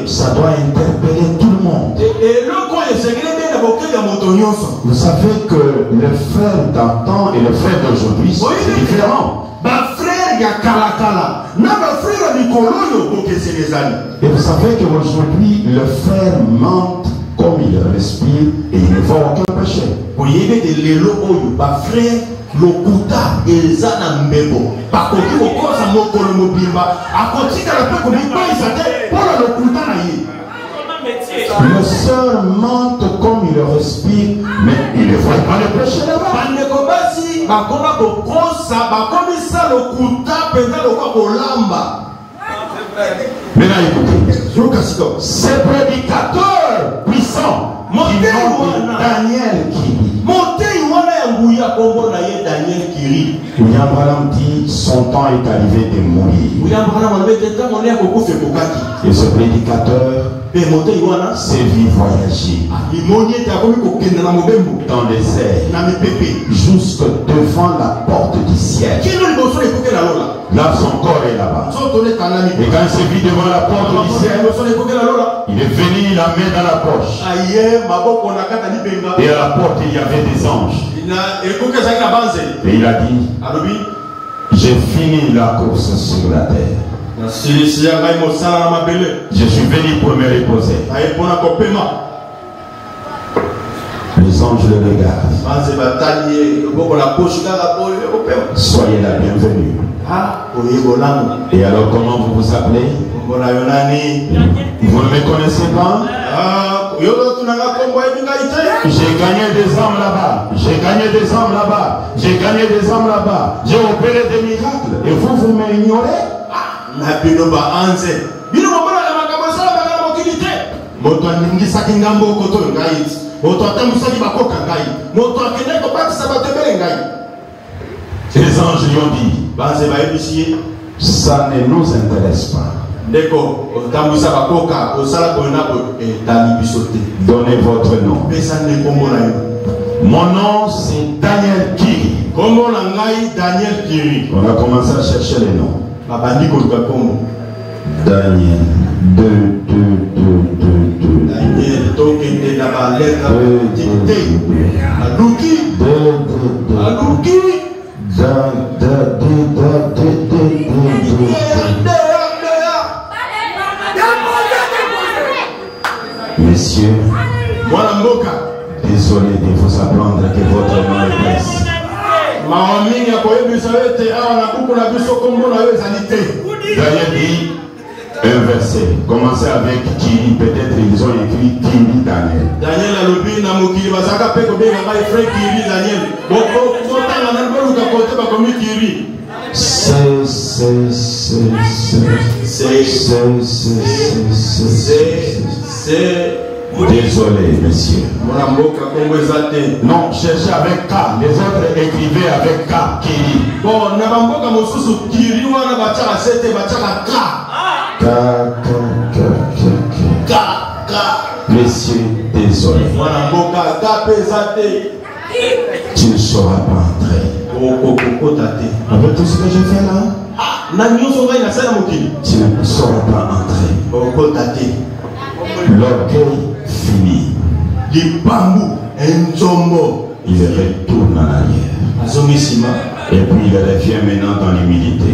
S1: ça doit interpeller tout le monde. Vous savez que le frère d'antan et le frère d'aujourd'hui sont différents. Et vous savez qu'aujourd'hui le frère mente comme il respire et il ne voit aucun péché. Lokuta ezana mbebo bakoki kokosa mokolo mobimba akotika la pe komikba isate pour lokuta na ye. Le sœur mente comme il respire, mais il ne voit pas le péché là-bas. Bandeko basi bakoma kokosa bakomisa lokuta penza lokwa kolamba. Maintenant écoutez, ce prédicateur puissant qui nomme Daniel Kiri. William Branham dit son temps est arrivé de mourir. Et ce prédicateur s'est vu voyager dans le désert jusque devant la porte du ciel. Là son corps est là-bas. Et quand il s'est vu devant la porte du ciel, il est venu, il la met dans la poche. Et à la porte il y avait des anges. Et il a dit, j'ai fini la course sur la terre. Je suis venu pour me reposer. Les anges le regardent. Soyez la bienvenue. Et alors comment vous vous appelez? Vous ne me connaissez pas? J'ai gagné des hommes là-bas. J'ai gagné des hommes là-bas. J'ai gagné des hommes là-bas. J'ai opéré des miracles. Et vous m'ignorez? Les anges lui ont dit, ça ne nous intéresse pas. Donnez votre nom. Mon nom c'est Daniel Kiri. On a commencé à chercher les noms. Daniel 2. Messieurs, désolé de vous apprendre que votre nom est blessé. Daniel dit un verset. Commencez avec Kiri. Peut-être ils ont écrit Kiri Daniel. Désolé, monsieur. Non, cherchez avec K. Les autres écrivaient avec K. Kiri. Monsieur, désolé. Tu ne sauras pas entrer. Avec tout ce que j'ai fait là, tu ne sauras pas entrer. L'orgueil finit. il retourne en arrière. Et puis il revient maintenant dans l'humilité.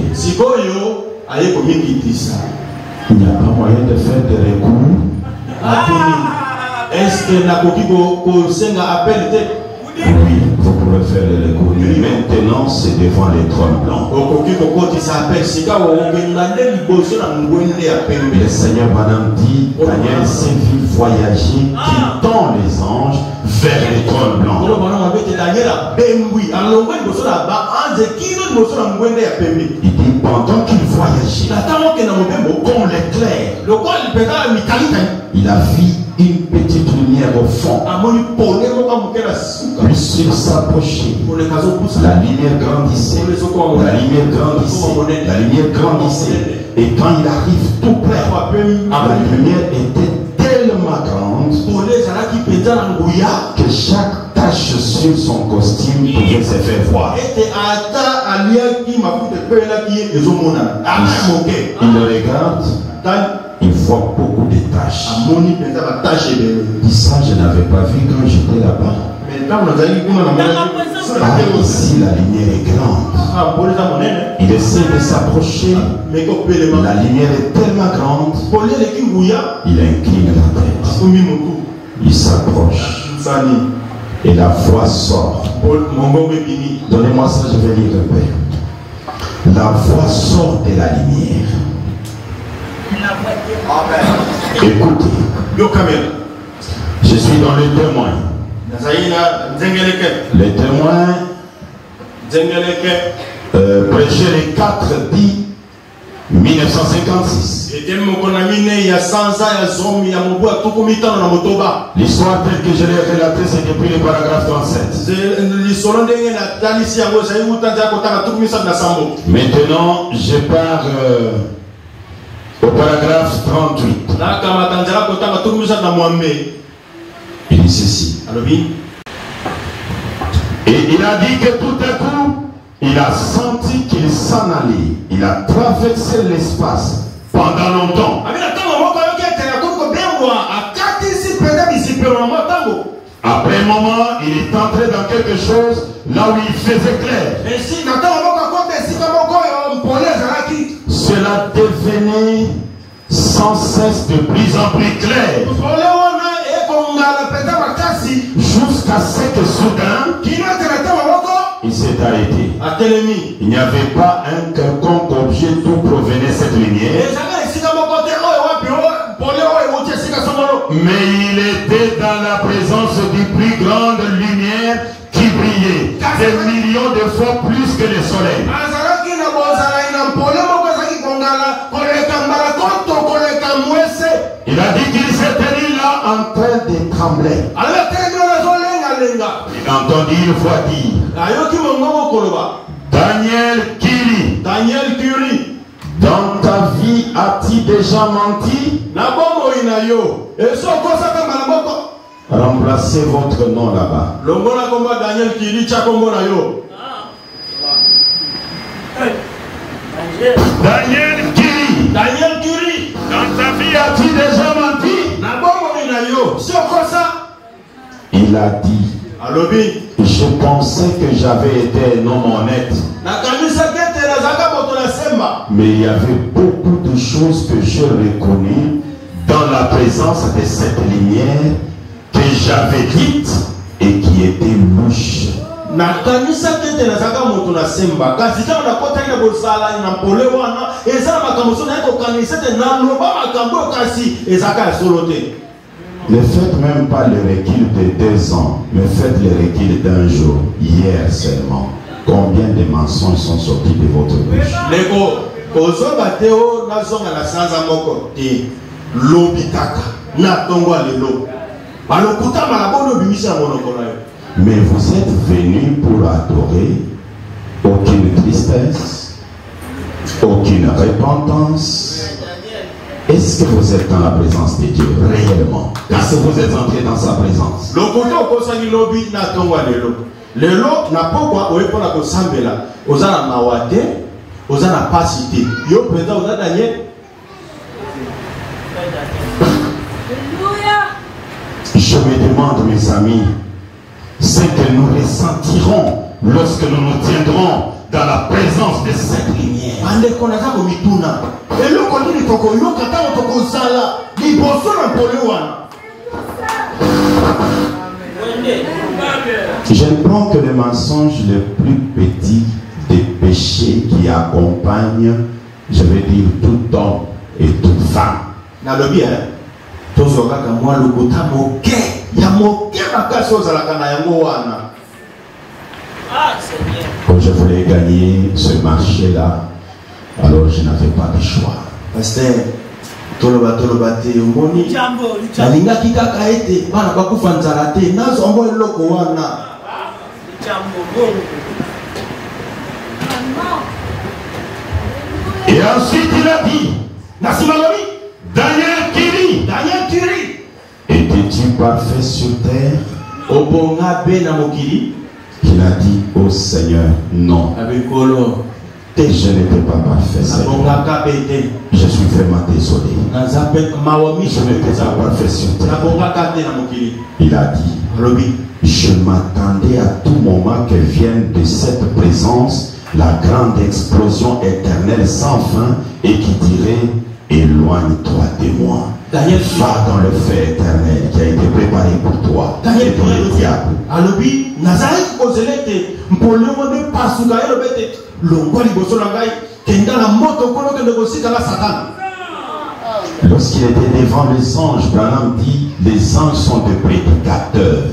S1: Il n'y a pas moyen de faire des recours.
S2: Est-ce que
S1: Oui, vous pouvez faire les recours. Mais maintenant, c'est devant les trônes blancs. Le Seigneur Madame dit, Daniel s'est vu voyager, quittant les anges vers les trônes blancs. Il dit, pendant qu'il voyageait, comme l'éclair, il a vu une petite lumière au fond. Puis s'il s'approchait, la lumière grandissait, la lumière grandissait, la lumière grandissait. Et quand il arrive tout près, la lumière était tellement grande que chaque tache sur son costume pouvait se faire voir. Il le regarde, il voit beaucoup de taches. Et ça, je n'avais pas vu quand j'étais là-bas. Ah, ici, la lumière est grande. Il essaie de s'approcher. La lumière est tellement grande. Il incline la tête. Il s'approche. Et la voix sort. Donnez-moi ça, je vais lire un peu. La voix sort de la lumière. Écoutez. Je suis dans les témoins. Les témoins prêchaient les 4-10-1956. L'histoire telle que je l'ai relatée, c'est depuis le paragraphe 37. Maintenant, je pars au paragraphe 38. Il dit ceci. Et il a dit que tout à coup, il a senti qu'il s'en allait. Il a traversé l'espace pendant longtemps. Après un moment, il est entré dans quelque chose là où il faisait clair. Cela devenait sans cesse de plus en plus clair. Jusqu'à ce que soudain, il s'est arrêté. Il n'y avait pas un quelconque objet d'où provenait cette lumière. Mais il était dans la présence d'une plus grande lumière qui brillait des millions de fois plus que le soleil. Il a dit qu'il s'est tenu là en train de trembler. Il a entendu une voix dire, Daniel Kiri, dans ta vie as-tu déjà menti? Remplacez votre nom là-bas. Daniel Kiri, dans ta vie as-tu déjà menti? Il a dit, je pensais que j'avais été un homme honnête. Mais il y avait beaucoup de choses que je reconnais dans la présence de cette lumière que j'avais dites et qui étaient louches. Ne faites même pas le recul de 2 ans, mais faites le recul d'un jour, hier seulement. Combien de mensonges sont sortis de votre bouche? Mais vous êtes venus pour adorer, aucune tristesse, aucune repentance. Est-ce que vous êtes dans la présence de Dieu réellement? Est-ce que vous êtes entré dans sa présence? Je me demande, mes amis, ce que nous ressentirons lorsque nous nous tiendrons dans la présence de cette lumière. Je ne prends que le mensonge le plus petit des péchés qui accompagnent, je vais dire, tout homme et toute femme. Quand je voulais gagner ce marché-là, alors je n'avais pas de choix.
S2: Pasteur, tolobate omoni nalingaki kaka ete bana bakufa nzala te nazombo eloko wana.
S1: Et ensuite il a dit, Daniel Kiri, étais-tu parfait sur terre? Il a dit au Seigneur, non. Je n'étais pas parfait, Seigneur. Je suis vraiment désolé. Je n'étais pas parfait sur terre. Il a dit, je m'attendais à tout moment que vienne de cette présence la grande explosion éternelle sans fin et qui dirait, éloigne-toi de moi. Daniel, va dans le feu éternel qui a été préparé pour toi.
S2: Daniel, pour le diable. Alobi, Nazareth kozelete, mpolemo ne pasuka elobete, longwa liboso na ngai, kenda na moto kono ke negosika la Satan.
S1: Lorsqu'il était devant les anges, Branham dit, les anges sont des prédicateurs.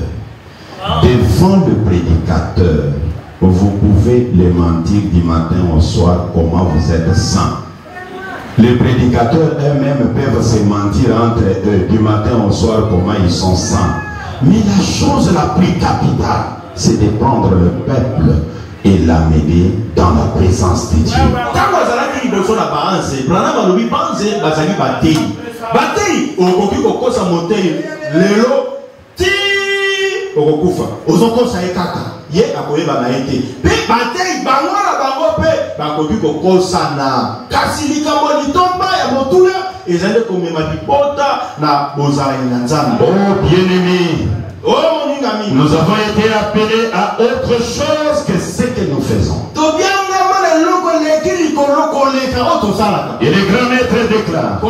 S1: Devant le prédicateur, vous pouvez les mentir du matin au soir comment vous êtes saint. Les prédicateurs eux-mêmes peuvent se mentir entre eux du matin au soir comment ils sont saints. Mais la chose la plus capitale, c'est de prendre le peuple et l'amener dans la présence de Dieu.
S2: Ye akoyeba na ete pe batei bango na bango pe bakoki kokosana kasi likambo litomba ya motula ezali komema libota na bozali na nzambe.
S1: Oh bien-aimé,
S2: oh mon ami,
S1: nous avons été appelés à autre chose que ce que nous faisons. Et le grand maître déclare,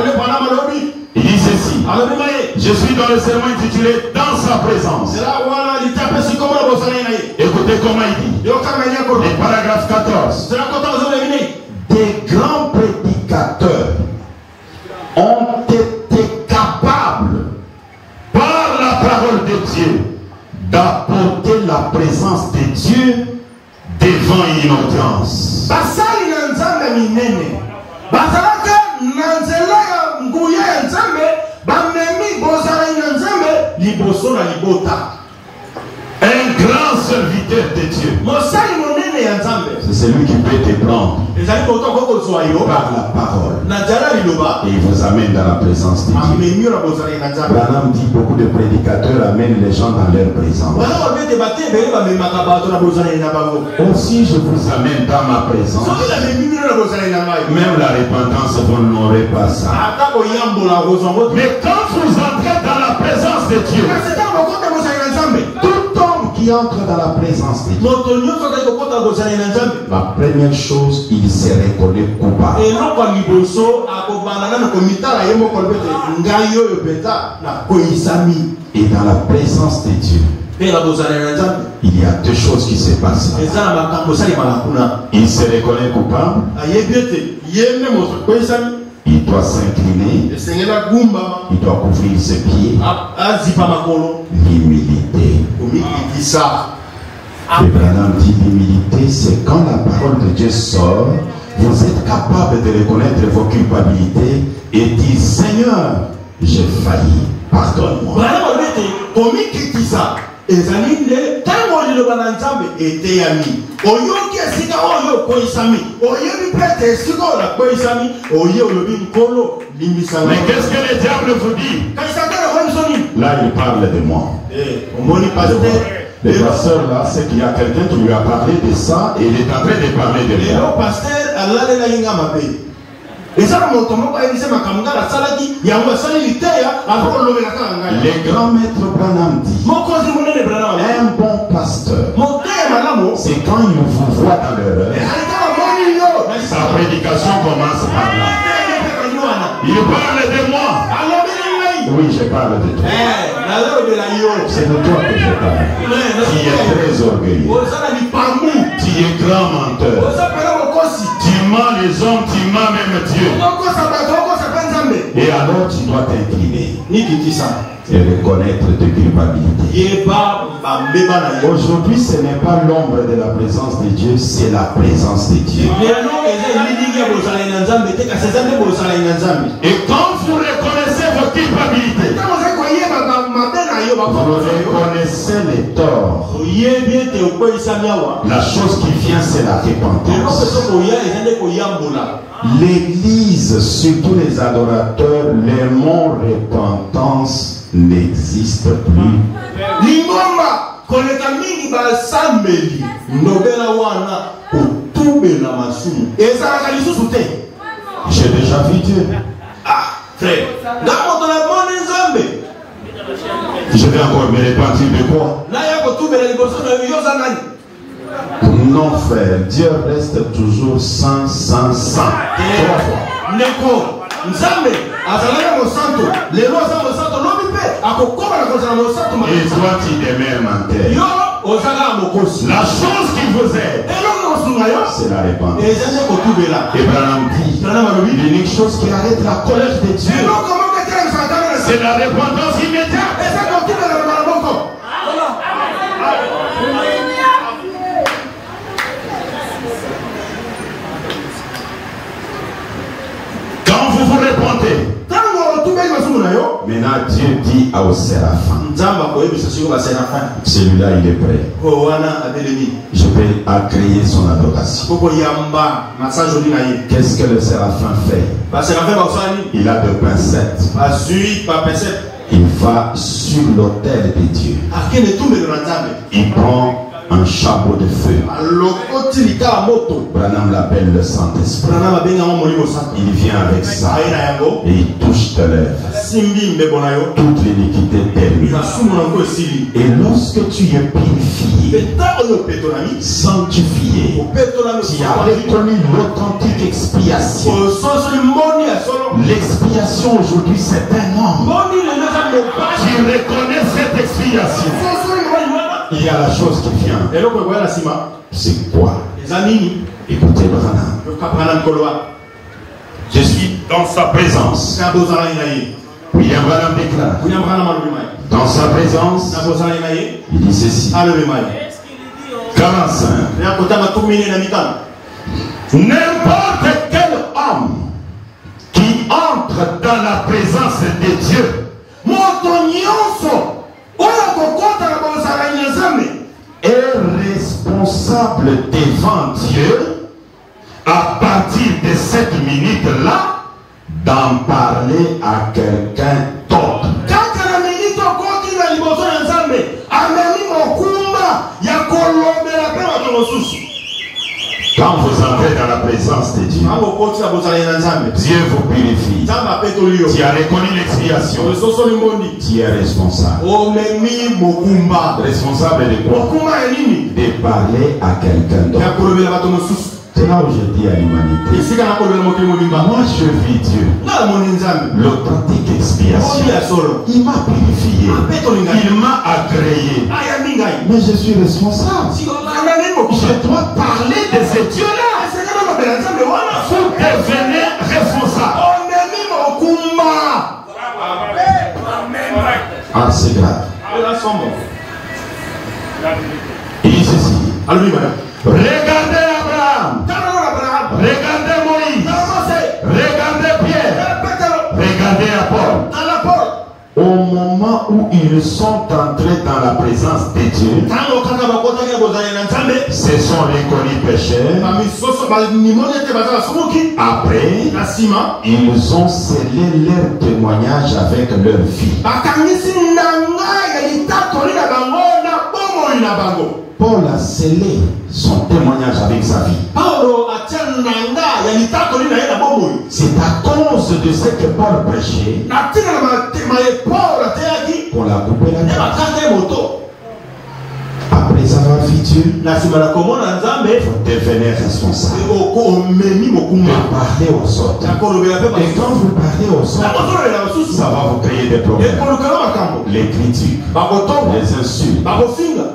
S1: il dit ceci, je suis dans le sermon intitulé Dans sa présence. Écoutez comment il dit. Le paragraphe 14. Des grands prédicateurs ont été capables, par la parole de Dieu, d'apporter la présence de Dieu devant une audience. Un grand serviteur de Dieu, c'est celui qui peut te prendre par la parole et il vous amène dans la présence de Dieu. Branham dit beaucoup de prédicateurs amènent les gens dans leur présence. Aussi je vous amène dans ma présence. Même la repentance, vous n'aurez pas ça. Mais quand vous entrez dans la présence de Dieu, tout homme qui entre dans la présence de Dieu, la première chose, il se reconnaît coupable. Et dans la présence de Dieu, il y a deux choses qui se passent. Il se reconnaît coupable. Il doit s'incliner. Il doit couvrir ses pieds. L'humilité. Et Branham dit l'humilité, c'est quand la parole de Dieu sort, vous êtes capable de reconnaître vos culpabilités et dire Seigneur, j'ai failli, pardonne-moi.
S2: ezalinde tango lilobana nzambe eteyami oyoki esika oyo koisami oyebi prete esika oyo koisami oye olobi nkolo limbisanga.
S1: Mais qu'est-ce que le diable vous dit? Là il parle de moi.
S2: Omoni pasteur
S1: le pasteur là, c'est qu'il y a quelqu'un qui lui a parlé de ça et il est en train de parler de moi.
S2: Le pasteur Allah le inga mabe. Les
S1: grands maîtres Branham dit, un bon pasteur, c'est quand il vous voit dans l'erreur, sa prédication commence par là. Il parle de moi. Oui, je parle de toi. C'est de toi que je parle. Tu es très orgueilleux. Tu es grand menteur. Tu mens les hommes, tu mens même Dieu. Et alors tu dois t'incliner et reconnaître tes culpabilités. Aujourd'hui, ce n'est pas l'ombre de la présence de Dieu, c'est la présence de Dieu. Et quand vous reconnaissez vos culpabilités, vous reconnaissez les torts, la chose qui vient, c'est la repentance. L'Église, surtout les adorateurs, le mot repentance n'existe plus. J'ai déjà vu Dieu.
S2: Ah, frère.
S1: Je vais encore me repentir de quoi? Non, frère, Dieu reste toujours sans. Et toi, tu demeures menteur. La chose qui vous aide, c'est la repentance. Et Branham dit, l'unique chose qui arrête la colère de Dieu, c'est la repentance immédiate. Quand vous vous repentez, maintenant Dieu dit au séraphin, celui-là il est prêt. Je vais agréer son adoration. Qu'est-ce que le séraphin fait? Il a deux pincettes. Il va sur l'autel de Dieu. Il prend un chapeau de feu. Branham l'appelle le Saint-Esprit. Il vient avec ça et il touche tes lèvres. Toute l'iniquité termine. Et lorsque tu es purifié, sanctifié, tu as reconnu l'authentique expiation. L'expiation aujourd'hui, c'est un homme. Tu reconnais cette expiation. Il y a la chose qui vient. C'est quoi? Écoutez Branham. Je suis dans sa présence. William Branham déclare. Dans sa présence, il dit ceci. 45. N'importe quel homme qui entre dans la présence de Dieu est responsable devant Dieu à partir de cette minute-là d'en parler à quelqu'un d'autre. Quand vous entrez dans la présence de Dieu, Dieu vous purifie. Tu as reconnu l'expiation. Tu es responsable. Responsable de quoi? De parler à quelqu'un d'autre. C'est là où je dis à l'humanité, moi je vis Dieu, l'authentique expiation. Il m'a purifié, il m'a agréé, mais je suis responsable. Je dois parler de ce Dieu-là. Vous devenez responsable. Ah, c'est grave. Il dit ceci. Regardez Abraham. Regardez Moïse. Regardez Pierre. Regardez Paul. Au moment où ils sont entrés dans la présence de Dieu, se sont reconnus pécheurs. Après, ils ont scellé leur témoignage avec leur vie. Paul a scellé son témoignage avec sa vie. C'est à cause de ce que Paul prêchait qu'on l'a coupé la tête. Après avoir vu Dieu, vous devenez responsable de parler aux autres. Et quand vous parlez aux autres, ça va vous créer des problèmes. Les critiques, les insultes.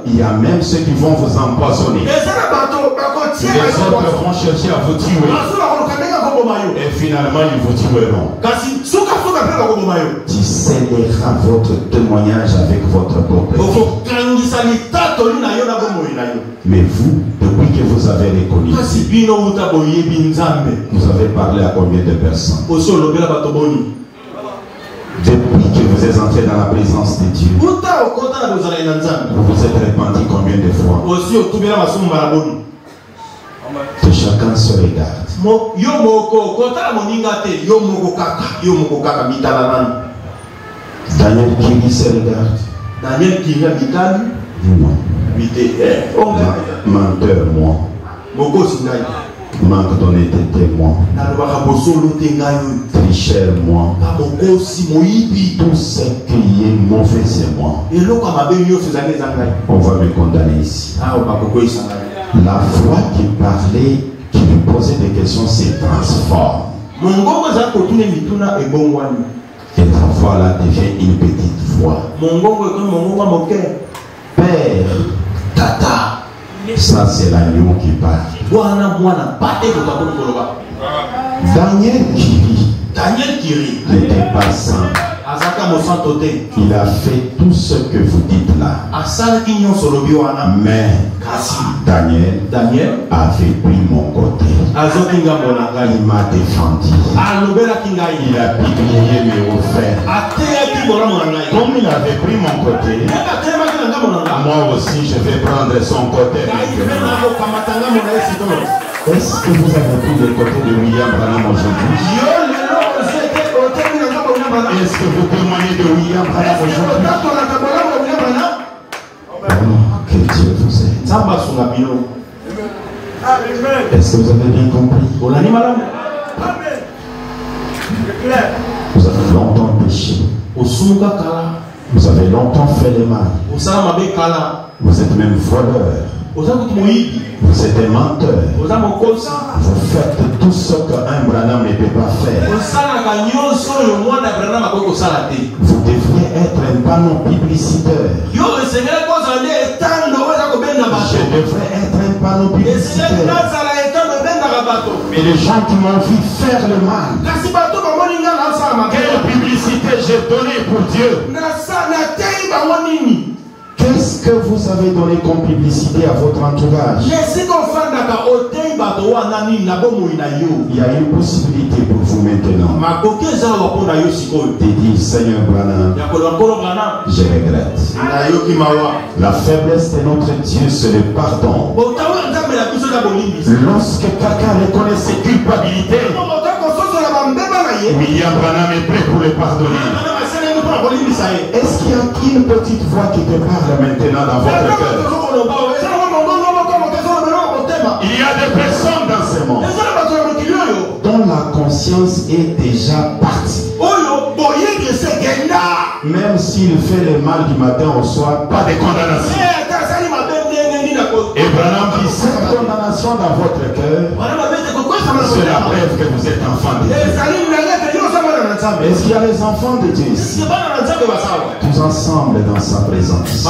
S1: Il y a même ceux qui vont vous empoisonner. Les autres vont chercher à vous tuer. Et finalement, ils vous tueront. Tu scelleras votre témoignage avec votre propre vie. Mais vous, depuis que vous avez reconnu, vous avez parlé à combien de personnes? Depuis que vous êtes entré dans la présence de Dieu, vous vous êtes répandu combien de fois? Que chacun se regarde. Daniel Kiri se regarde. Non. Menteur, moi. Manque d'honnêteté, moi. Tricheur, moi. Tout ce qui est mauvais, c'est moi. On va me condamner ici. La foi qui parlait, qui lui posait des questions, se transforme. Et la voix là devient une petite voix. Père, tata, ça c'est l'agneau qui parle. Daniel Kiri n'était pas saint. Il a fait tout ce que vous dites là. Mais Daniel avait pris mon côté. Il m'a défendu. Il a publié mes offertes. Comme il avait pris mon côté, moi aussi je vais prendre son côté. Est-ce que vous avez pris le côté de William Branham aujourd'hui? Est-ce que vous témoignez de William Branham aujourd'hui? Que Dieu vous aide. Est-ce que vous avez bien compris? Vous avez longtemps péché. Vous avez longtemps fait le mal. Vous êtes même voleur. Vous êtes menteur. Vous faites tout ce qu'un Branham ne peut pas faire. Vous devriez être un panneau publicitaire. Je devrais être un panneau publicitaire. Et les gens qui m'ont vu faire le mal, quelle publicité j'ai donné pour Dieu? Qu'est-ce que vous avez donné comme publicité à votre entourage? Il y a une possibilité pour vous maintenant de dire, Seigneur Branham, je regrette. La faiblesse de notre Dieu, c'est le pardon. Lorsque quelqu'un reconnaît ses culpabilités, William Branham est prêt pour le pardonner. Est-ce qu'il y a une petite voix qui te parle maintenant dans votre cœur? Il y a des personnes dans ce monde dont la conscience est déjà partie. Même s'il fait le mal du matin au soir, pas de condamnation. Et Branham dit, cette condamnation dans votre cœur, c'est la preuve que vous êtes enfant de Dieu. Est-ce qu'il y a les enfants de Dieu ici? Tous ensemble dans sa présence.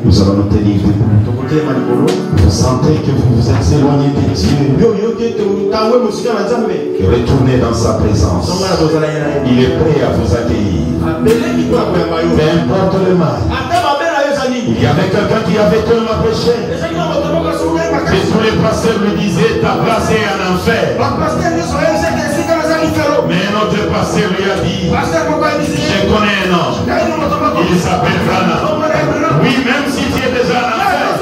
S1: Nous allons nous tenir debout. Vous sentez que vous vous êtes éloigné de Dieu. Retournez dans sa présence. Il est prêt à vous accueillir. Peu importe le mal. Il y avait quelqu'un qui avait tellement péché. Et tous les pasteurs lui disaient, ta place est en enfer. Mais notre pasteur lui a dit, je connais un ange. Il s'appelle Branham. Oui, même si tu es déjà en enfer,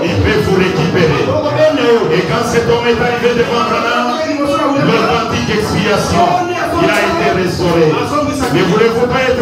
S1: il peut vous récupérer. Et quand cet homme est arrivé devant Branham, l'authentique expiation, il a été restauré. Mais voulez-vous pas être